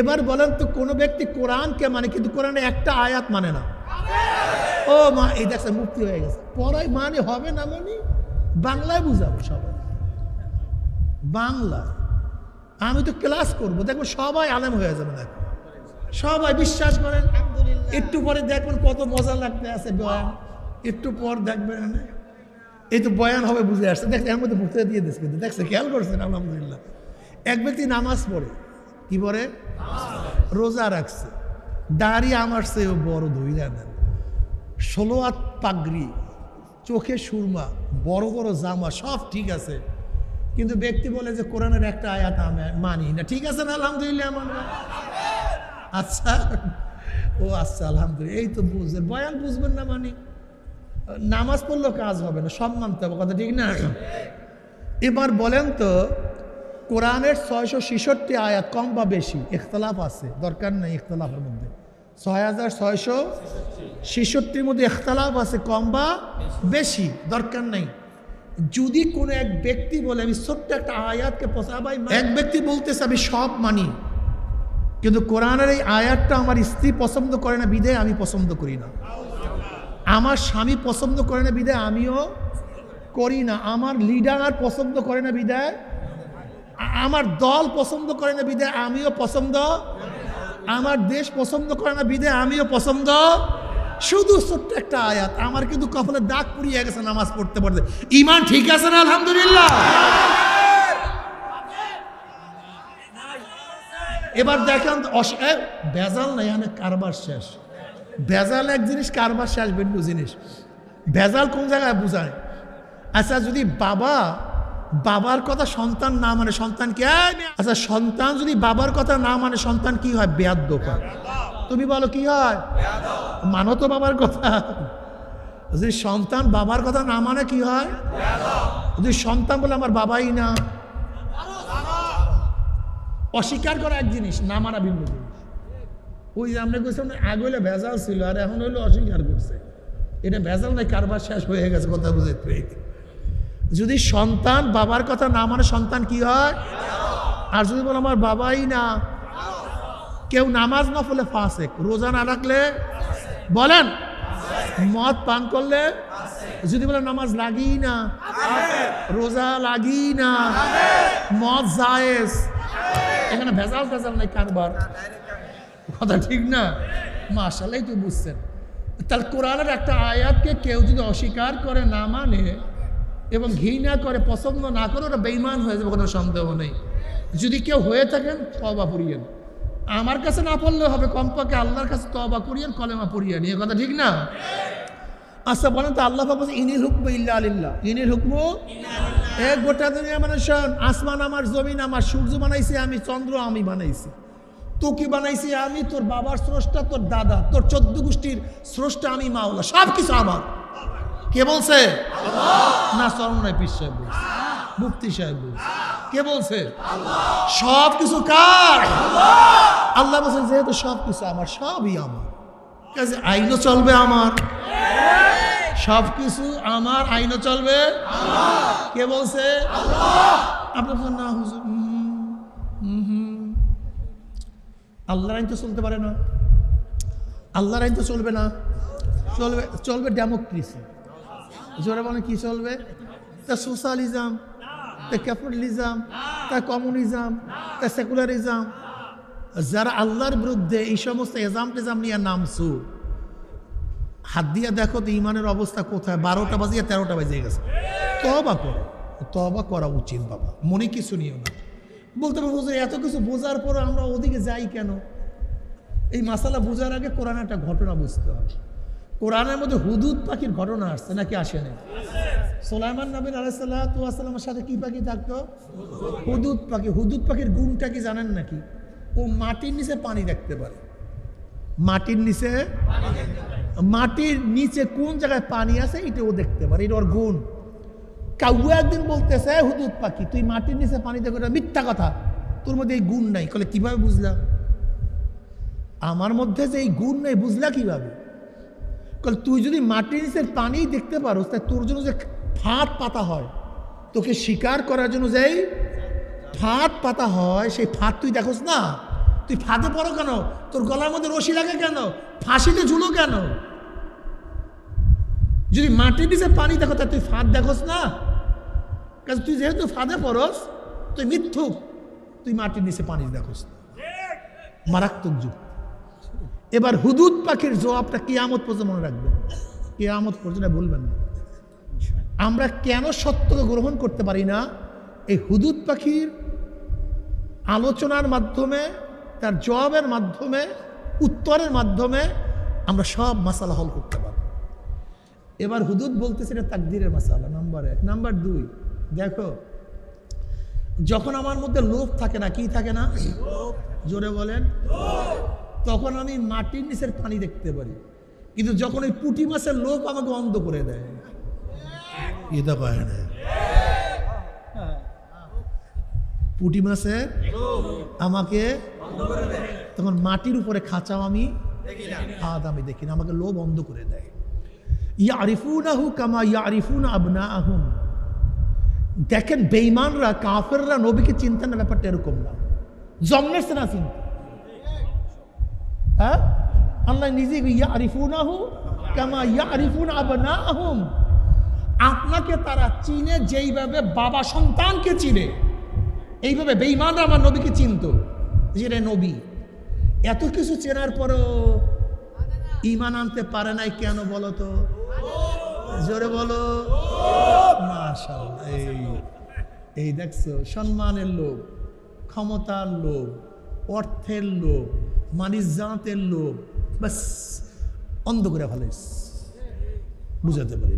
এবার বলেন তো, কোনো ব্যক্তি কোরআনকে মানে কিন্তু কোরআনে একটা আয়াত মানে না। ও মা, এই দেখছে মুক্তি হয়ে গেছে। পড়াই মানে হবে না মানে, বাংলায় বুঝাবো সবাই, বাংলা। আমি তো ক্লাস করবো, দেখবো সবাই আলেম হয়ে যাবে না, সবাই বিশ্বাস করেন। একটু পরে দেখবেন কত মজা লাগতে আছে বয়ান, একটু পর দেখবেন এই তো বয়ান হবে, বুঝে আসছে। দেখছে এর মধ্যে বুঝতে দিয়ে দিচ্ছে, কিন্তু দেখছে, খেয়াল করছেন? আলহামদুলিল্লাহ। এক ব্যক্তি নামাজ পড়ে, কি পড়ে? রোজা রাখছে, দাড়ি আমার চেয়েও বড় ধইরা নেন, 16 হাত পাগড়ি, চোখে সুরমা, বড় বড় জামা, সব ঠিক আছে, কিন্তু ব্যক্তি বলে যে কোরআনের একটা আয়াত আমি মানি না। ঠিক আছে না? আলহামদুলিল্লাহ মানব। আচ্ছা, ও আচ্ছা, আলহামদুলিল্লাহ। এই তো বুঝলেন, বয়ান বুঝবেন না মানি, নামাজ পড়লেও কাজ হবে না, সব মানতে হবে, কথা ঠিক না? এবার বলেন তো, কোরআনের 666 আয়াত কম বা বেশি? ইখতিলাফ আছে, দরকার নেই ইখতিলাফের মধ্যে। 6666 মধ্যে ইখতিলাফ আছে, কম বা বেশি, দরকার নেই। যদি কোনো এক ব্যক্তি বলে আমি ছোট্ট একটা আয়াতকে পছাবাই, এক ব্যক্তি বলতেছে আমি সব মানি, কিন্তু কোরআনের এই আয়াতটা আমার স্ত্রী পছন্দ করে না বিধায় আমি পছন্দ করি না, আমার স্বামী পছন্দ করে না বিধায় আমিও করি না, আমার লিডার পছন্দ করে না বিধায়, আমার দল পছন্দ করে না বিধায় আমিও পছন্দ, আমার দেশ পছন্দ করে না বিধায় আমিও পছন্দ। শুধু ছোট্ট একটা আয়াত, আমার কিন্তু কপালে দাগ পুড়িয়ে গেছে নামাজ পড়তে পড়তে। ঈমান ঠিক আছে না? আলহামদুলিল্লাহ। এবার দেখেন, ভেজাল নাই, এখানে কারবার শেষ। ভেজাল এক জিনিস, কারবার শেষ ভিন্ন জিনিস। ভেজাল কোন জায়গায় বুঝায়? আচ্ছা, যদি বাবার কথা সন্তান না মানে, সন্তান কি? আচ্ছা, সন্তান যদি বাবার কথা না মানে, সন্তান কি হয়? বেয়াদ্দপ হয়। তুমি বলো কি হয়? মানো তো বাবার কথা। যদি সন্তান বাবার কথা না মানে কি হয়? যদি সন্তান বলে আমার বাবাই না, অস্বীকার করা এক জিনিস, না মানা ভিন্ন জিনিস। ওই যে আমরা বলছিলাম আগে হইলে ভেজাল ছিল, আর এখন হইলে অস্বীকার করছে। এটা ভেজাল নাই, কারবার শেষ হয়ে গেছে, কথা বুঝাতে। যদি সন্তান বাবার কথা না মানে, সন্তান কি হয়? আর যদি বলে আমার বাবাই না, কেউ নামাজ না পড়লে ফাসেক, রোজা না রাখলে বলেন, মদ পান করলে, যদি বলে নামাজ লাগি না, রোজা লাগি না, মদ জায়েজ, এখানে ভেজাল নাই, কারবার, কথা ঠিক না? মাশাআল্লাহ, তো বুঝছেন। তাহলে কোরআনের একটা আয়াতকে কেউ যদি অস্বীকার করে, না মানে এবং ঘৃণা করে, পছন্দ না করে, ওরা বেঈমান হয়ে যাবে, কোনো সন্দেহ নেই। যদি কেউ হয়ে থাকেন, তওবা করিয়েন। আমার কাছে না পড়লে হবে, কমপক্ষে আল্লাহর কাছে তওবা করিয়েন, কলেমা পড়িয়েন, এই কথা ঠিক না? আচ্ছা বলেন তো, আল্লাহ বলছে ইনিল হুকমু ইল্লা লিল্লাহ, ইনিল হুকমু এক গোটা দুনিয়া মানে শোন, আসমান আমার, জমিন আমার, সূর্য বানাইছি আমি, চন্দ্র আমি বানাইছি, তোকে বানাইছি আমি, তোর বাবার স্রষ্টা, তোর দাদা, তোর 14 গোষ্ঠীর স্রষ্টা আমি, মাওলা, সব কিছু আমার। কে বলছে? না, চরমনাই পীর সাহেব বলছে, মুফতি সাহেব বলছে। কে বলছে? সব কিছু কার? আল্লাহ বলছেন যেহেতু সব কিছু আমার, সবই আমার, কাজে আইনও চলবে আমার, সব কিছু আমার আইনে চলবে। কে বলছে? আপনি বলছেন না হুজুর, আল্লাহর আইন তো চলতে পারে না, আল্লাহর আইন তো চলবে না। চলবে ডেমোক্রেসি। জোরে বলেন কি চলবে? তা সোশ্যালিজম, তা ক্যাপিটালিজম, তা কমিউনিজম, তা সেকুলারিজম। যারা আল্লাহর বিরুদ্ধে এই সমস্ত এজাম টেজাম নিয়ে নামছু, হাত দিয়ে দেখো তো ইমানের অবস্থা কোথায়। 12টা বাজিয়ে 13টা বাজিয়ে গেছে। তওবা করো, তওবা করা উচিত বাবা, মনে কিছু নিও না। বলতে পারবো যে এত কিছু বোঝার পর আমরা ওদিকে যাই কেন? এই মাসালা বোঝার আগে কোরআন একটা ঘটনা বুঝতে হবে। কোরআনের মধ্যে হুদুদ পাখির ঘটনা আসছে নাকি আসে না? সুলাইমান নবী আলাইহিস সালাতু ওয়াস সালামের সাথে কি পাখি থাকতো? হুদুদ পাখি। হুদুদ পাখির গুণটা কি জানেন নাকি? ও মাটির নিচে পানি দেখতে পারে। মাটির নিচে, মাটির নিচে কোন জায়গায় পানি আছে এটা ও দেখতে পারে, এটা ওর গুণ। কাউয়া একদিন বলতেছে, হুদুদ পাখি তুই মাটির নিচে পানি দেখো, এটা মিথ্যা কথা, তোর মধ্যে এই গুণ নাই। বলে কিভাবে বুঝলা? আমার মধ্যে যে এই গুণ নেই বুঝলা কিভাবে? বলে তুই যদি মাটির নিচের পানি দেখতে পারো, তাই তোর জন্য যে ফাঁদ পাতা হয়, তোকে শিকার করার জন্য যেই ফাঁদ পাতা হয়, সেই ফাঁদ তুই দেখোস না? তুই ফাঁদে পড়ো কেন? তোর গলার মধ্যে রশি লাগে কেন? ফাঁসিতে ঝুলো কেন? যদি মাটির নিচে পানি দেখো তা তুই ফাঁদ দেখোস না? কারণ তুই যেহেতু ফাঁদে পড়স, তুই মিথ্যুক, তুই মাটির নিচে পানি দেখোস না। মারাত্মক যুগ। এবার হুদুদ পাখির জবাবটা কিয়ামত পর্যন্ত মনে রাখবেন, কিয়ামত পর্যন্ত বলবেন না। আমরা কেন সত্যকে গ্রহণ করতে পারি না? এই হুদুদ পাখির আলোচনার মাধ্যমে, তার জবাবের মাধ্যমে, উত্তরের মাধ্যমে আমরা সব মাসালা হল করতে পারি। এবার হুদুদ বলতেছে এটা তাকদীরের মাসালা, নাম্বার 1। নাম্বার 2, দেখো যখন আমার মধ্যে লোভ থাকে না, কি থাকে না? জোরে বলেন। তখন আমি মাটির নিচের পানি দেখতে পারি, কিন্তু যখন ওই পুঁটি মাছের লোভ আমাকে অন্ধ করে দেয়, এটা পায় না। পুঁটি মাছের আমাকে তখন মাটির উপরে খাঁচাও আমি আমি দেখি না, আমাকে লোভ অন্ধ করে দেয়। ইয়ারিফুনাহু কামা ইয়ারিফুনা আবনাআহুম। দেখেন বেঈমানরা, কাফেররা নবীকে চিনতেন না, ব্যাপারটা এরকম না। জন্মের সে না চিনতেন। হ্যাঁ, আল্লাহ নিজে ইয়ারিফুনাহু কামা ইয়ারিফুনা আবনাআহুম। আপনাকে তারা চিনে যেইভাবে বাবা সন্তানকে চিনে, এইভাবে বেঈমানরা আমার নবীকে চিনত, যেটা নবী। এত কিছু চেনার পরও ঈমান আনতে পারে নাই কেন বলো তো? জোরে বলো। মাশাআল্লাহ। এই দেখছো, সম্মানের লোভ, ক্ষমতার লোভ, অর্থের লোভ, মানিজ্জাতের লোভ, বাস অন্ধ করে ফেলেছ। বুঝাতে পারি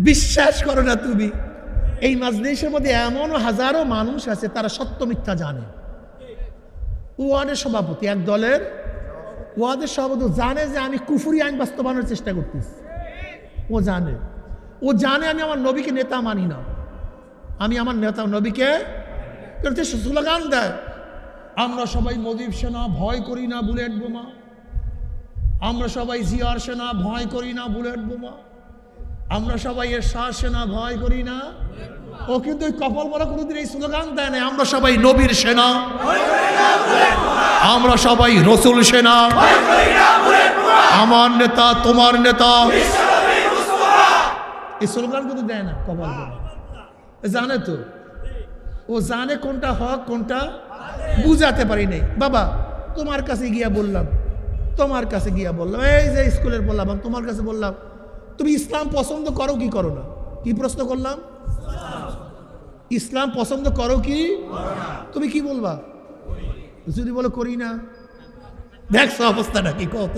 বিশ্বাস করো না তুমি, এই মাজলিসের মধ্যে এমনও হাজারো মানুষ আছে তারা সত্য মিথ্যা জানে। ওয়ার্ডের সভাপতি, এক দলের ওয়ার্ডের সভাপতি জানে যে আমি কুফরি আইন বাস্তবায়নের চেষ্টা করতেছি। ও জানে আমি আমার নবীকে নেতা মানি না, আমি আমার নেতা নবীকে স্লোগান দেয়, আমরা সবাই মুজিব সেনা, ভয় করি না বুলেট বোমা। আমরা সবাই জিয়ার সেনা, ভয় করি না বুলেট বোমা। আমরা সবাই এরশাদ সেনা, ভয় করি না। ও কিন্তু ওই কপাল বলা কোনোদিন এই স্লোগান দেয় না, আমরা সবাই নবীর সেনা, আমরা সবাই রসুল সেনা, আমার নেতা তোমার নেতা, এই স্লোগান কিন্তু দেয় না কপাল বলা। জানে তো, ও জানে কোনটা হক কোনটা, বুঝাতে পারি নাই। বাবা তোমার কাছে গিয়া বললাম, এই যে স্কুলের বললাম, তোমার কাছে বললাম তুমি ইসলাম পছন্দ করো কি করো না? কি প্রশ্ন করলাম? ইসলাম পছন্দ করো কি? তুমি কি বলবা? যদি বলো করি না, দেখছো অবস্থাটা কি? কত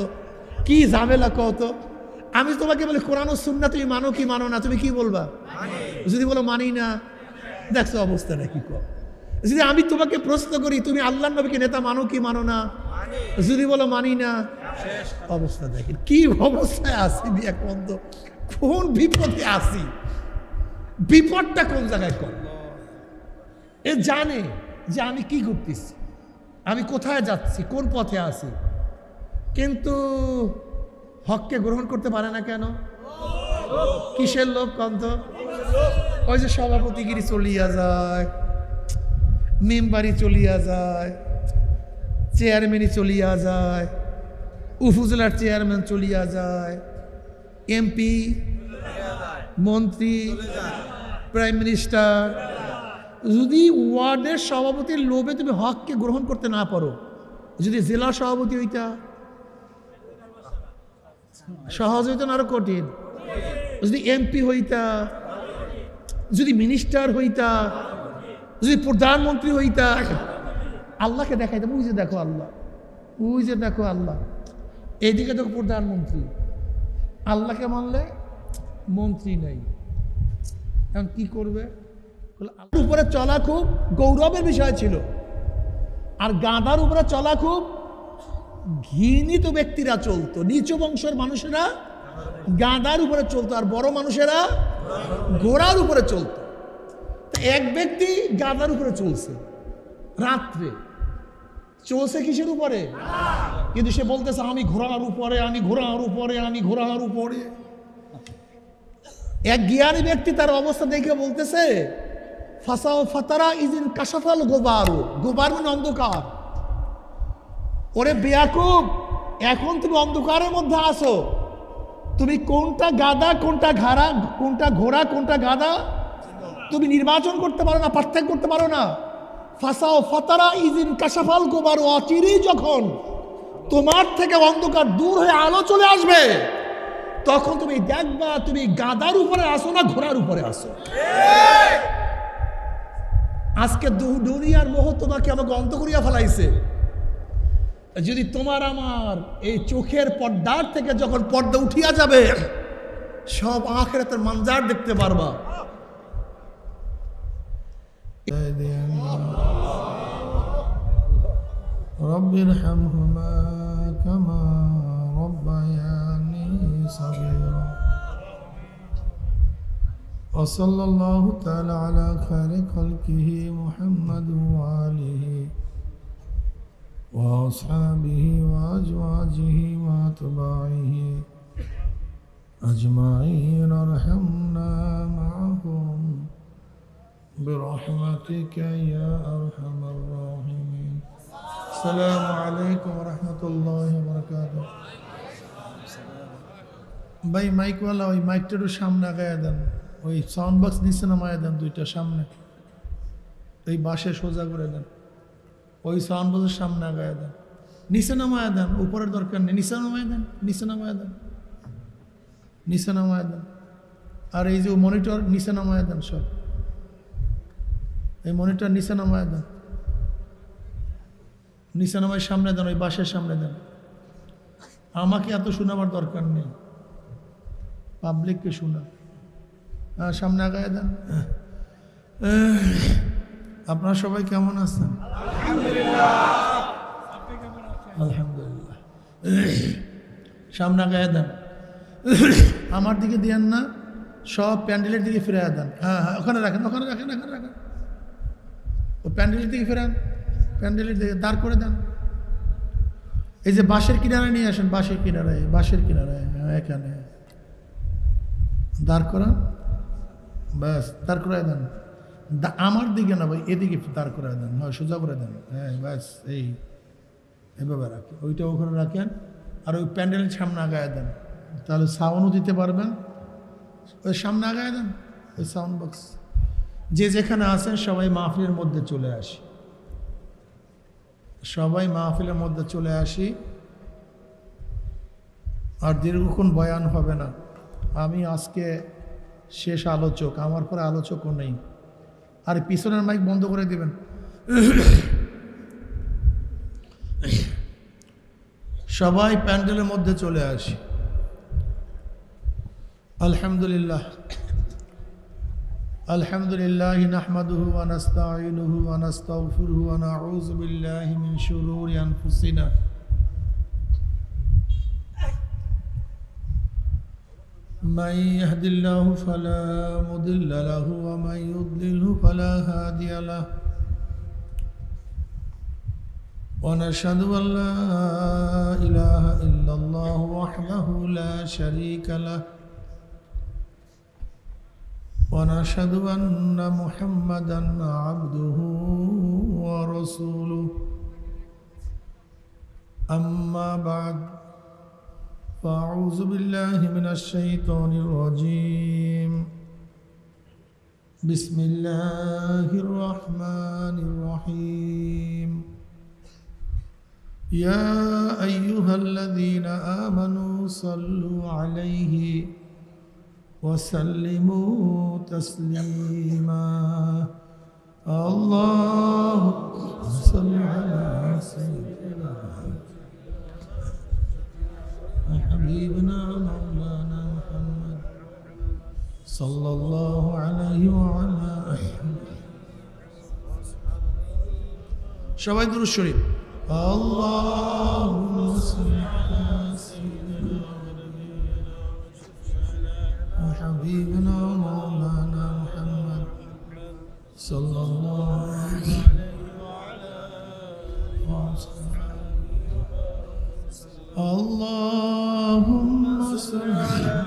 কি ঝামেলা কত। আমি তোমাকে বলি কোরআন ও সুন্নাহ তুমি মানো কি মানো না, তুমি কি বলবা? যদি বলো মানি না, দেখছো অবস্থাটা কি? যদি আমি তোমাকে প্রশ্ন করি তুমি আল্লাহর নবীকে নেতা মানো কি মানো না, যদি বলো মানি না, অবস্থা দেখেন কি অবস্থায় আসি। এখন তো কোন বিপদে আসি, বিপদটা কোন জায়গায় কর। এ জানে যে আমি কি করতেছি, আমি কোথায় যাচ্ছি, কোন পথে আছি, কিন্তু হককে গ্রহণ করতে পারে না কেন? কিসের লোভ কন্ত? ওই যে সভাপতিগিরি চলিয়া যায়, মেম্বারি চলিয়া যায়, চেয়ারম্যানই চলিয়া যায়, উপজেলার চেয়ারম্যান চলিয়া যায়, এমপি, মন্ত্রী, প্রাইম মিনিস্টার। যদি ওয়ার্ডের সভাপতির লোভে তুমি হককে গ্রহণ করতে না পারো, যদি জেলা সভাপতি হইতা সহজ হইতো না, আরো কঠিন। যদি এমপি হইতা, যদি মিনিস্টার হইতা, যদি প্রধানমন্ত্রী হইতা, আল্লাহকে দেখাইতাম, ওই যে দেখো আল্লাহ, ওই যে দেখো আল্লাহ, এইদিকে দেখো প্রধানমন্ত্রী। আল্লাহকে মানলে মন্ত্রী নেই, এখন কি করবে? উপরে চলা খুব গৌরবের বিষয় ছিল, আর গাধার উপরে চলা খুব ঘৃণিত ব্যক্তিরা চলতো। নিচু বংশের মানুষেরা গাধার উপরে চলতো, আর বড় মানুষেরা ঘোড়ার উপরে চলতো। এক ব্যক্তি গাধার উপরে চলছে, রাত্রে চলছে কিসের উপরে? কিন্তু সে বলতেছে আমি ঘোড়ার উপরে, আমি ঘোড়ার উপরে, আমি ঘোড়ার উপরে। এক জ্ঞানী ব্যক্তি তার অবস্থা দেখে বলতেছে ফাসাও ফাতারা ইজিন কাশাফাল গোবারু, গোবার মানে অন্ধকার। ওরে বেয়াকুব, এখন তুমি অন্ধকারের মধ্যে আসো, তুমি কোনটা গাধা কোনটা ঘাড়া, কোনটা ঘোড়া কোনটা গাধা তুমি নির্বাচন করতে পারো না, পার্থক্য করতে পারো না। ফাসাও ফাতারা ইজিন কাশাফাল গোবারু, অচিরেই যখন তোমার থেকে অন্ধকার দূর হয়ে আলো চলে আসবে, তখন তুমি দেখবা তুমি গাধার উপরে আসো না ঘোড়ার উপরে আসো। আজকে দুনিয়ার মোহ তোমাকে আমাকে অন্ত করিয়া ফেলাইছে। যদি তোমার আমার এই চোখের পর্দার থেকে যখন পর্দা উঠিয়া যাবে, সব আখিরাতের মঞ্জার দেখতে পারবা। রব্বির হামহুমা কামা রব্বায়ানি সাগীরা। وصلى الله تعالى على خير خلقه محمد وآله وأصحابه وأزواجه وأتباعه أجمعين، ارحمنا معهم برحمتك يا أرحم الراحمين. السلام عليكم ورحمة الله وبركاته. ভাই মাইকওয়ালা ওই মাইকটা একটু সামনে আগায় দেন, ওই সাউন্ড বক্স নিচে নামায় দেন, দুইটা সামনে এই বাসে সোজা করে দেন, ওই সাউন্ড বক্সের সামনে আগায় দেন, নিচে নামায় দেন, উপরের দরকার নেই, নিচে নামায় দেন, নিচে নামায় দেন, নিচে নামায় দেন। আর এই যে মনিটর নিচে নামায় দেন, সব এই মনিটর নিচে নামায় দেন, নিচে নামায় সামনে দেন, ওই বাসের সামনে দেন। আমাকে এত শোনাবার দরকার নেই, পাবলিককে শোনা। সামনে আগায় দেন। আপনারা সবাই কেমন আছেন? আলহামদুলিল্লাহ। সামনে আগায় দেন, আমার দিকে দিয়েন না, সব প্যান্ডেলের দিকে ফিরে দেন। হ্যাঁ হ্যাঁ, ওখানে রাখেন, ওখানে রাখেন, ওখানে রাখেন, ও প্যান্ডেলের দিকে ফেরান, প্যান্ডেলের দিকে দাঁড় করে দেন। এই যে বাঁশের কিনারায় নিয়ে আসেন, বাঁশের কিনারায়, বাঁশের কিনারায়, এখানে দাঁড় করান, ব্যাস দাঁড় করায় দেন। আমার দিকে না ভাই, এদিকে দাঁড় করায় দেন, হয় সোজা করে দেন, হ্যাঁ ব্যাস এই এভাবে রাখেন, ওইটা ওখানে রাখেন। আর ওই প্যান্ডেলের সামনে আগায় দেন, তাহলে সাউন্ডও দিতে পারবেন। ওই সামনে আগায় দেন ওই সাউন্ড বক্স। যে যেখানে আছেন সবাই মাহফিলের মধ্যে চলে আসি, সবাই মাহফিলের মধ্যে চলে আসি। আর দীর্ঘক্ষণ বয়ান হবে না, আমি আজকে শেষ আলোচক, আমার পরে আলোচকও নেই। আর পিছনের মাইক বন্ধ করে দিবেন। সবাই প্যান্ডেলের মধ্যে চলে আসি। আলহামদুলিল্লাহ আলহামদুলিল্লাহ নাহমাদুহু ওয়া নাস্তাঈনুহু ওয়া নাস্তাগফিরুহু ওয়া নাউযু বিল্লাহি মিন শুরুরি আনফুসিনা من يهد الله فلا مضل له ومن يضلله فلا هادي له ونشهد أن لا إله إلا الله وحده لا شريك له ونشهد أن محمدا عبده ورسوله أما بعد فأعوذ بالله من الشيطان الرجيم بسم الله الرحمن الرحيم يا أيها الذين آمنوا صلوا عليه وسلموا تسليما اللهم صل على سيدنا حبيبنا مولانا محمد صلى الله عليه وعلى সবাই দুরূদ শরীফ اللهم صل على سيدنا وحبيبنا مولانا محمد صلى الله عليه وسلم اللهم صل على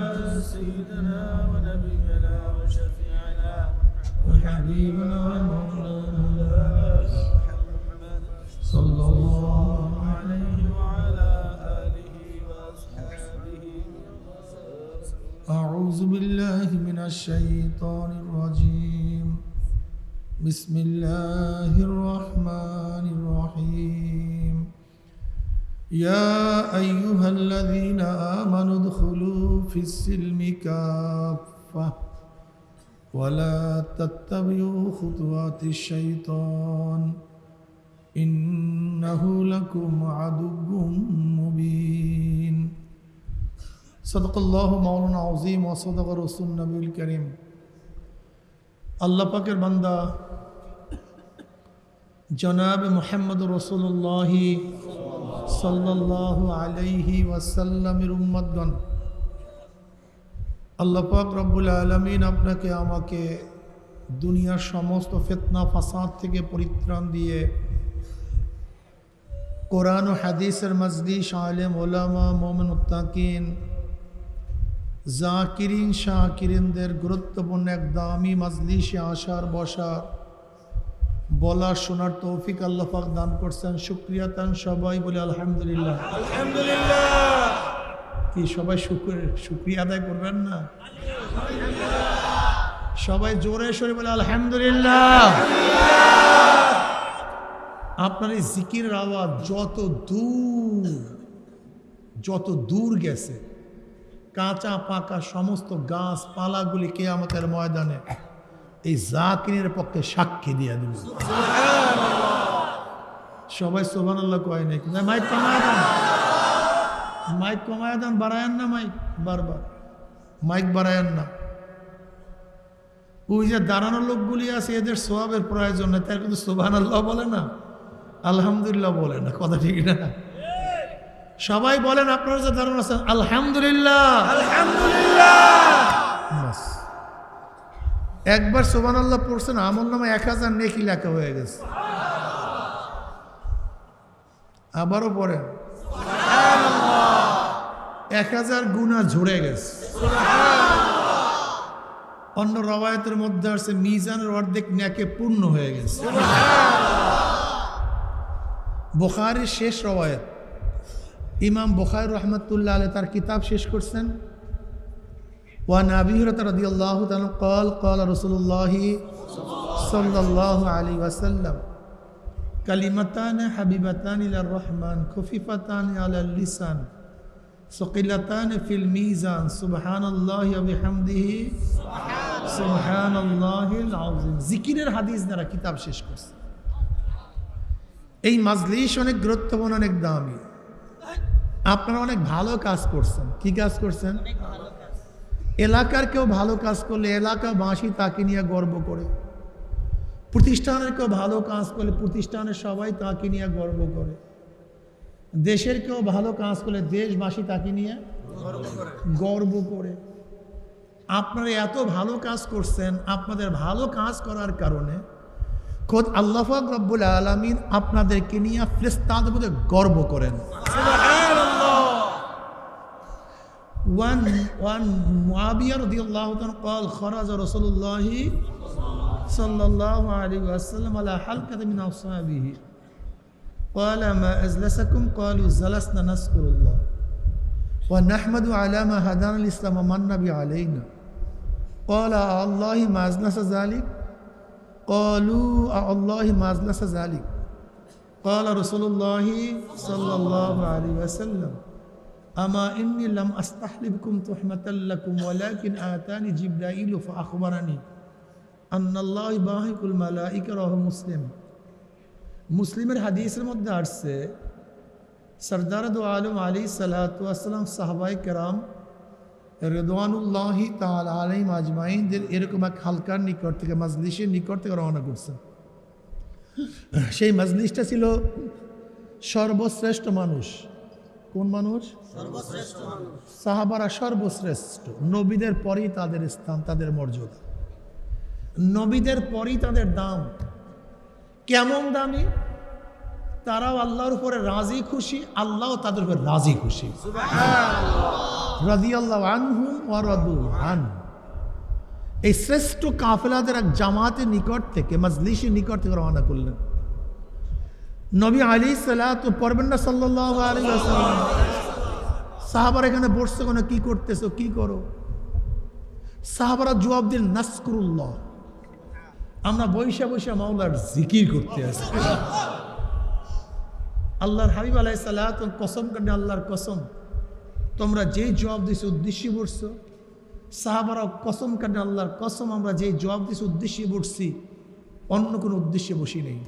سيدنا ونبينا وشفيعنا وحبيبنا مولانا صلى الله عليه وعلى آله وأصحابه أعوذ بالله من الشيطان الرجيم بسم الله الرحمن الرحيم يا أيها الذين آمنوا ادخلوا في السلم كافة ولا تتبعوا خطوات الشيطان إنه لكم عدو مبين صدق الله مولانا عظيم وصدق رسول النبي الكريم আল্লাহ পাকের বান্দা জনাব মুহাম্মদ রাসূলুল্লাহ সাল্লাল্লাহু আলাইহি ওয়াসাল্লামের উম্মতগণ, আল্লাহ পাক রব্বুল আলামিন আপনাকে আমাকে দুনিয়ার সমস্ত ফিতনা ফাসাদ থেকে পরিত্রাণ দিয়ে কোরআন ও হাদিসের মজলিস, আলেম ওলামা, মুমিন মুত্তাকিন, জাকিরিন শাকিরিনদের গুরুত্বপূর্ণ এক দামি মজলিসে আসার বসার বলার শোনার তৌফিক আল্লাহ পাক দান করছেন। শুকরিয়া তান সবাই বলে আলহামদুলিল্লাহ। আলহামদুলিল্লাহ। কি সবাই শুকরিয়া আদায় করবেন না? সবাই জোরে সরে বলে আলহামদুলিল্লাহ। আপনার এই জিকিরের আওয়াজ যত দূর গেছে, কাঁচা পাকা সমস্ত গাছ পালাগুলি কিয়ামতের ময়দানে এই জাকিরের পক্ষে সাক্ষী দিয়ে দেবে। সবাই সুবহানাল্লাহ কয় নাকি? মাইক কমায় দেন, বাড়ায়েন না মাইক, বারবার মাইক বাড়ায়েন না। ওই যে দাঁড়ানো লোকগুলি আছে, এদের সওয়াবের প্রয়োজন নেই, তার কিন্তু সুবহানাল্লাহ বলে না, আলহামদুলিল্লাহ বলে না। কথা ঠিক না? সবাই বলেন আপনারা যে দাঁড়ানো আছেন আলহামদুলিল্লাহ। আলহামদুলিল্লাহ। একবার সুবহানাল্লাহ পড়ছেন, আমলনামায় 1000 নেকি লেখা হয়ে গেছে। আবারও পড়েন 1000 গুনাহ ঝরে গেছে। অন্য রওয়ায়াতের মধ্যে আছে মিজানের অর্ধেক নেকে পূর্ণ হয়ে গেছে। বুখারীর শেষ রওয়ায়াত, ইমাম বুখারী রাহমাতুল্লাহ আলাইহি তার কিতাব শেষ করছেন। ওয়ান আবি হুরায়রা রাদিয়াল্লাহু তাআলা قال قال رسول الله صلى الله عليه وسلم كلمتان حبيبتان الى الرحمن خفيفتان على اللسان ثقيلتان في الميزان سبحان الله وبحمده سبحان الله العظيم। জিকিরের হাদিস দ্বারা কিতাব শেষ করছে। এই মাজলিস অনেক গুরুত্বপূর্ণ, অনেক দামি। আপনারা অনেক ভালো কাজ করছেন। কি কাজ করছেন? এলাকার কেউ ভালো কাজ করলে এলাকাবাসী তাকে নিয়ে গর্ব করে। প্রতিষ্ঠানের কেউ ভালো কাজ করলে প্রতিষ্ঠানের সবাই তাকে নিয়ে গর্ব করে। দেশের কেউ ভালো কাজ করলে দেশবাসী তাকে নিয়ে গর্ব করে। আপনারা এত ভালো কাজ করছেন, আপনাদের ভালো কাজ করার কারণে খোদ আল্লাহ পাক রব্বুল আলামিন আপনাদেরকে নিয়ে ফেরেশতাদের মধ্যে গর্ব করেন। وعن معاوية رضي الله عنه قال خرج رسول الله صلى الله عليه وسلم على حلقة من أصحابه قال ما أجلسكم قالوا جلسنا نذكر الله ونحمد على ما هدانا الإسلام ومن به علينا قال الله ما أجلس ذلك قالوا الله ما أجلس ذلك قال رسول الله صلى الله عليه وسلم أما إني لم أستحلبكم تحمة لكم ولكن آتاني جبرائيل فأخبرني أن الله باهق الملائكة رواه مسلم মুসলিমের হাদিসের মধ্যে আসছে সরদার দু আলম আলাইহিস সালাতু ওয়াস সালাম সাহাবায়ে কেরাম রিদওয়ানুল্লাহি তাআলা আলাইহিম আজমাইনদের এরকম এক হালকার নিকট থেকে মাজলিসের নিকট থেকে রওনা করছেন। সেই মাজলিসটা ছিল সর্বশ্রেষ্ঠ মানুষ। কোন মানুষ? সর্বশ্রেষ্ঠ মানুষ। সাহাবারা সর্বশ্রেষ্ঠ, নবীদের পরেই তাদের স্থান, তাদের মর্যাদা, নবীদের পরেই তাদের দাম। কেমন দামি? তারাও আল্লাহর উপরে রাজি খুশি, আল্লাহও তাদের উপরে রাজি খুশি। রাদিয়াল্লাহু আনহুম ওয়া রাদু আনহু। এই শ্রেষ্ঠ কাফেলাদের এক জামাতের নিকট থেকে, মাজলিসের নিকট থেকে রওনা করলেন। নবী আলাইহিস সালাতু পড়বেন না সাল্লাল্লাহু আলাইহি ওয়াসাল্লাম। সাহাবারা এখানে বসছে, কোনো কি করতেছো, কি করো? সাহাবারা জবাব দিন নাসকুরুল্লাহ, আমরা বৈশা বৈশা মাওলার জিকির করতে আসি। আল্লাহর হাবিব আলাইহিস সালাতু কসম করে আল্লাহর কসম, তোমরা যেই জবাব দিছো উদ্দেশ্যে বসছো। সাহাবারা কসম করে আল্লাহর কসম, আমরা যেই জবাব দিছি উদ্দেশ্যে বসছি, অন্য কোনো উদ্দেশ্যে বসি নেই।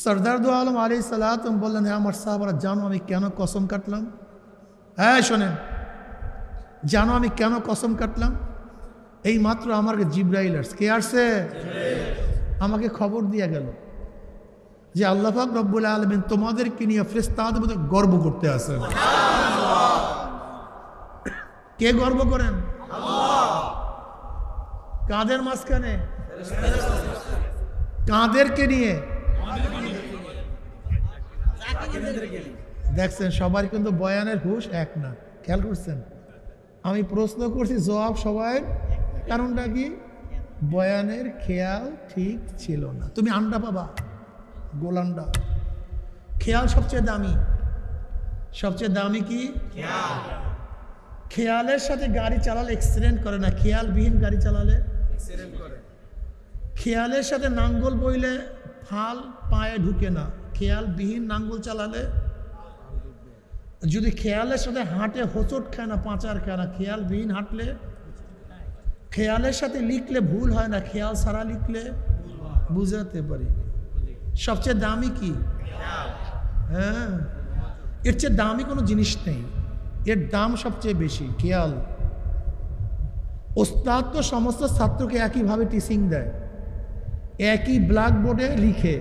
সরদার দু আলম আলাইহিস সালাতু বললেন, আমার সাহাবারা জানো আমি কেন কসম কাটলাম? হ্যাঁ শোনেন, জানো আমি কেন কসম কাটলাম? এই মাত্র আমার জিবরাইল আসছে। কে আসছে? আমাকে খবর দিয়ে গেল যে আল্লাহ পাক রব্বুল আলামিন তোমাদেরকে নিয়ে ফেরেশতাদের মধ্যে গর্ব করতে আসেন। কে গর্ব করেন? আল্লাহ। কাদের মাঝখানে? কাদেরকে নিয়ে? দেখছেন সবার কিন্তু বয়ানের হুঁশ এক না, খেয়াল করছেন? আমি প্রশ্ন করছি, জবাব সবাই। কারণটা কি? বয়ানের খেয়াল ঠিক ছিল না। তুমি আন্ডা পাবা, গোলান্ডা। খেয়াল সবচেয়ে দামি। সবচেয়ে দামি কি? খেয়াল। খেয়ালের সাথে গাড়ি চালালে অ্যাক্সিডেন্ট করে না, খেয়ালবিহীন গাড়ি চালালে অ্যাক্সিডেন্ট করে। খেয়ালের সাথে নাঙ্গল বইলে ফাল পায়ে ঢুকে না, খেয়ালবিহীন নাঙ্গল চালালে। যদি খেয়ালের সাথে হাঁটে হোঁচট খায় না, পাঁচার খায় না, খেয়ালবিহীন হাঁটলে। খেয়ালের সাথে লিখলে ভুল হয় না, খেয়াল ছাড়া লিখলে বুঝাতে পারি। সবচেয়ে দামি কি? হ্যাঁ, এর চেয়ে দামি কোনো জিনিস নেই, এর দাম সবচেয়ে বেশি খেয়াল। ওস্তাদ তো সমস্ত ছাত্রকে একইভাবে টিচিং দেয়, একই ব্ল্যাকবোর্ডে লিখে,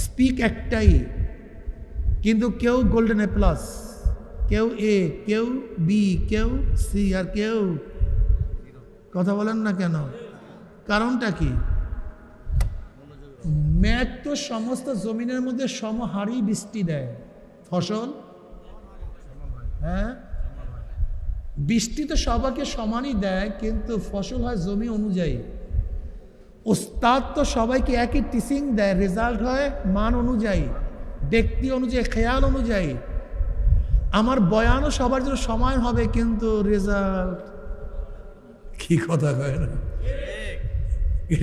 স্পিক একটাই, কিন্তু কেউ গোল্ডেন এ প্লাস, কেউ এ, কেউ বি, কেউ সি, আর কেউ কথা বলেন না কেন? কারণটা কি? মেঘ তো সমস্ত জমিনের মধ্যে সমহারই বৃষ্টি দেয়, ফসল। হ্যাঁ, বৃষ্টি তো সবাইকে সমানই দেয়, কিন্তু ফসল হয় জমি অনুযায়ী। ওস্তাদ তো সবাইকে একই টিচিং দেয়, রেজাল্ট হয় মান অনুযায়ী, ব্যক্তি অনুযায়ী, খেয়াল অনুযায়ী। আমার বয়ানও সবার জন্য সমান হবে, কিন্তু রেজাল্ট কি কথা কয় না,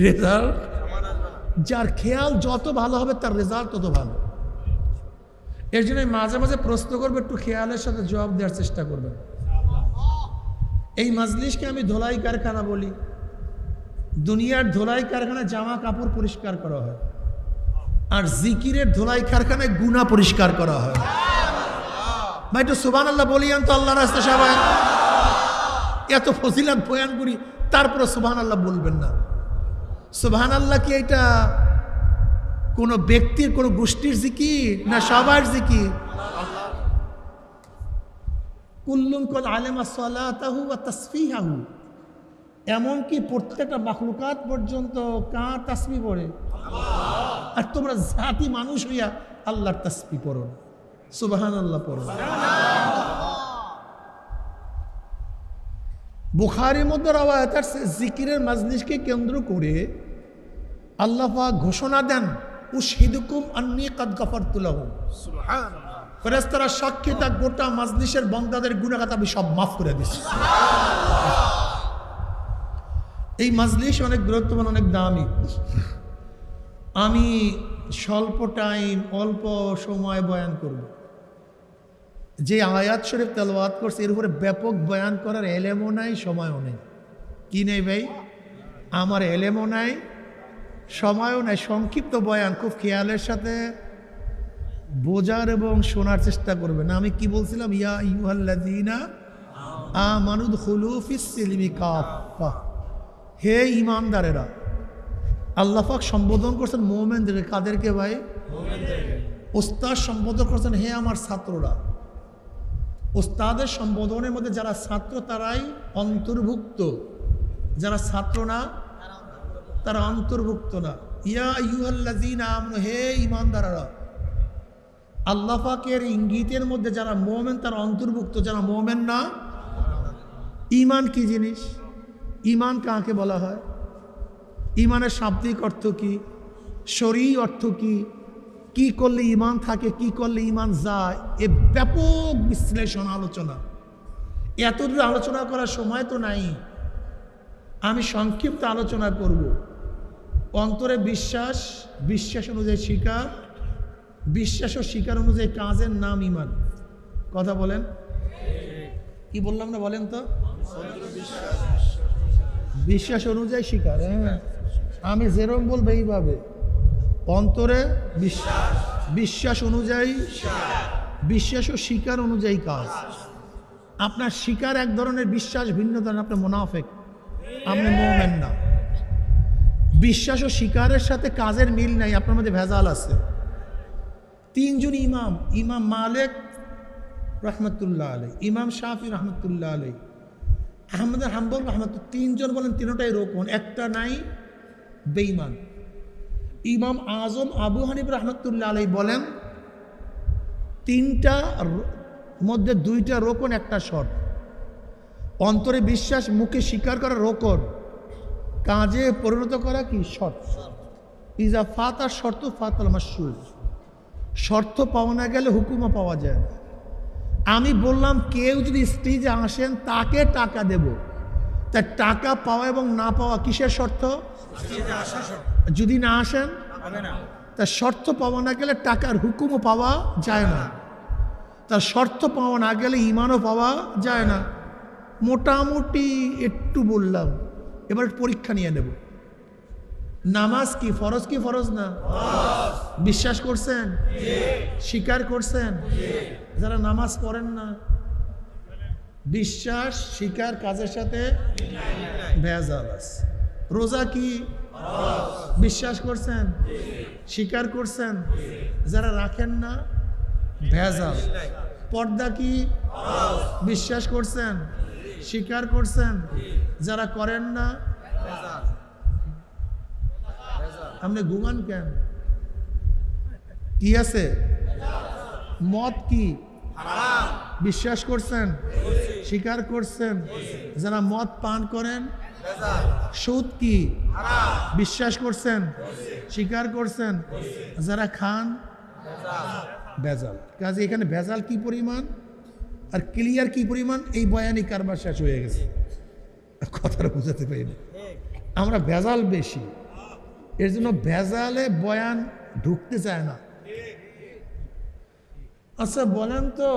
রেজাল্ট যার খেয়াল যত ভালো হবে তার রেজাল্ট তত ভালো। এর জন্য মাঝে মাঝে প্রশ্ন করবে, একটু খেয়ালের সাথে জবাব দেওয়ার চেষ্টা করবেন। এই মাজলিসকে আমি ধোলাই কারখানা বলি। দুনিয়ার ধোলাই কারখানায় জামা কাপড় পরিষ্কার করা হয়, আর জিকিরের ধোলাই কারখানায় গুনাহ পরিষ্কার করা হয়। ভাই একটু সুবহানাল্লাহ বলিয়ান তো আল্লাহর রাস্তা। সবাই এত ফজিলত বয়ান করি, তারপরে সুবহানাল্লাহ বলবেন না। সুবহানাল্লাহ কি এটা কোনো ব্যক্তির, কোনো গোষ্ঠীর জিকির না সবার জিকির? কুল্লুন কদ আলেমা সালাতাহু ওয়া তাসফিহাহু। এমনকি প্রত্যেকটা মাখলুকাত পর্যন্ত কার তাসবিহ পড়ে? আর তোমরা জাতি মানুষ হইয়া আল্লাহর তাসবিহ পড়ো না, সুবহানাল্লাহ পড়ো। বুখারীর মধ্যে রওয়ায়াত আছে, জিকিরের মাজলিসকে কেন্দ্র করে আল্লাহ পাক ঘোষণা দেন, উশহিদুকুম আন্নী কাদ গাফারতু লাহুম। সুবহানাল্লাহ। ফেরেশতারা সাক্ষী থাক, গোটা মাজলিসের বান্দাদের গুনাহ খাতা আমি সব মাফ করে দিছি। এই মাজলিস অনেক গুরুত্বপূর্ণ, অনেক দামি। আমি স্বল্প টাইম, অল্প সময় বয়ান করব। যে আয়াত শরীফ তেলাওয়াত করছে এর উপরে ব্যাপক বয়ান করার এলেমও নাই, সময়ও নেই। কি নেই ভাই? আমার এলেমও নাই, সময়ও নাই। সংক্ষিপ্ত বয়ান খুব খেয়ালের সাথে বোঝার এবং শোনার চেষ্টা করবেন। আমি কি বলছিলাম? ইয়া আইয়ুহাল্লাযীনা আমানু দুখুলু ফিস সিলমি কাফা। হে ঈমানদারেরা, আল্লাহ পাক সম্বোধন করছেন মুমিনদের। কাদেরকে ভাই? মুমিনদেরকে। উস্তাদ সম্বোধন করছেন, হে আমার ছাত্ররা। উস্তাদের সম্বোধনের মধ্যে যারা ছাত্র তারাই অন্তর্ভুক্ত, যারা ছাত্র না তারা অন্তর্ভুক্ত না। ইয়া আইয়ুহাল্লাযীনা আমানু, হে ঈমানদারেরা। আল্লাহ পাকের ইঙ্গিতের মধ্যে যারা মুমিন তারা অন্তর্ভুক্ত, যারা মুমিন না। ঈমান কি জিনিস? ঈমান কাকে বলা হয়? ঈমানের শাব্দিক অর্থ কি? শরঈ অর্থ কি? কি করলে ঈমান থাকে, কি করলে ঈমান যায়? এ ব্যাপক বিশ্লেষণ, আলোচনা। এতদূর আলোচনা করার সময় তো নাই। আমি সংক্ষিপ্ত আলোচনা করব। অন্তরে বিশ্বাস, বিশ্বাস অনুযায়ী স্বীকার, বিশ্বাস ও স্বীকার অনুযায়ী কাজের নাম ঈমান। কথা বলেন। কি বললাম না বলেন তো? বিশ্বাস অনুযায়ী স্বীকার। হ্যাঁ, আমি যেরকম বলবো এইভাবে। অন্তরে বিশ্বাস, বিশ্বাস অনুযায়ী বিশ্বাস ও স্বীকার অনুযায়ী কাজ। আপনার স্বীকার এক ধরনের, বিশ্বাস ভিন্ন ধরনের। আপনি মুনাফিক, আপনি মুমিন না। বিশ্বাস ও স্বীকারের সাথে কাজের মিল নাই, আপনার মধ্যে ভেজাল আছে। তিনজন ইমাম, ইমাম মালিক রহমতুল্লাহ আলাই, ইমাম শাফি রহমতুল্লাহ আলাই, আহমদ হাম্বল রহমতুল্লাহ, তিনজন বলেন তিনটাই রোকন, একটা নাই বেঈমান। ইমাম আজম আবু হানিফা রহমতুল্লাহ আলাই বলেন তিনটা মধ্যে দুইটা রোকন, একটা শর্ত। অন্তরে বিশ্বাস, মুখে স্বীকার করা রোকন, কাজে পরিণত করা কি শর্ত। ইজা ফাতা শর্ত ফাতাল মাশরুত। শর্ত পাওয়া না গেলে হুকুমও পাওয়া যায় না। আমি বললাম কেউ যদি স্টেজে আসেন তাকে টাকা দেব, তা টাকা পাওয়া এবং না পাওয়া কিসের শর্ত? যদি না আসেন তা শর্ত পাওয়া না গেলে টাকার হুকুমও পাওয়া যায় না। তার শর্ত পাওয়া না গেলে ঈমানও পাওয়া যায় না। মোটামুটি একটু বললাম, এবার পরীক্ষা নিয়ে নেব। নামাজ কি ফরজ কি ফরজ না? বিশ্বাস করছেন? স্বীকার করছেন? যারা নামাজ পড়েন না, বিশ্বাস স্বীকার কাজের সাথে ভেজাল আছে। রোজা কি বিশ্বাস করছেন? স্বীকার করছেন? যারা রাখেন না, ভেজাল। পর্দা কি বিশ্বাস করছেন? স্বীকার করছেন? যারা করেন না, আপনি ঘুমান কেন? কি আছে? মদ কি বিশ্বাস করছেন? স্বীকার করছেন? যারা মদ পান করেন, সুদ কি বিশ্বাস করছেন? স্বীকার করছেন? যারা খান, ভেজাল। কাজে এখানে ভেজাল কি পরিমাণ আর ক্লিয়ার কি পরিমাণ, এই বয়ানই কারবার শেষ হয়ে গেছে। কথাটা বুঝাতে পারিনি। আমরা ভেজাল বেশি, এর জন্য ভেজালে বয়ান ঢুকতে চায় না। আচ্ছা বলেন তো,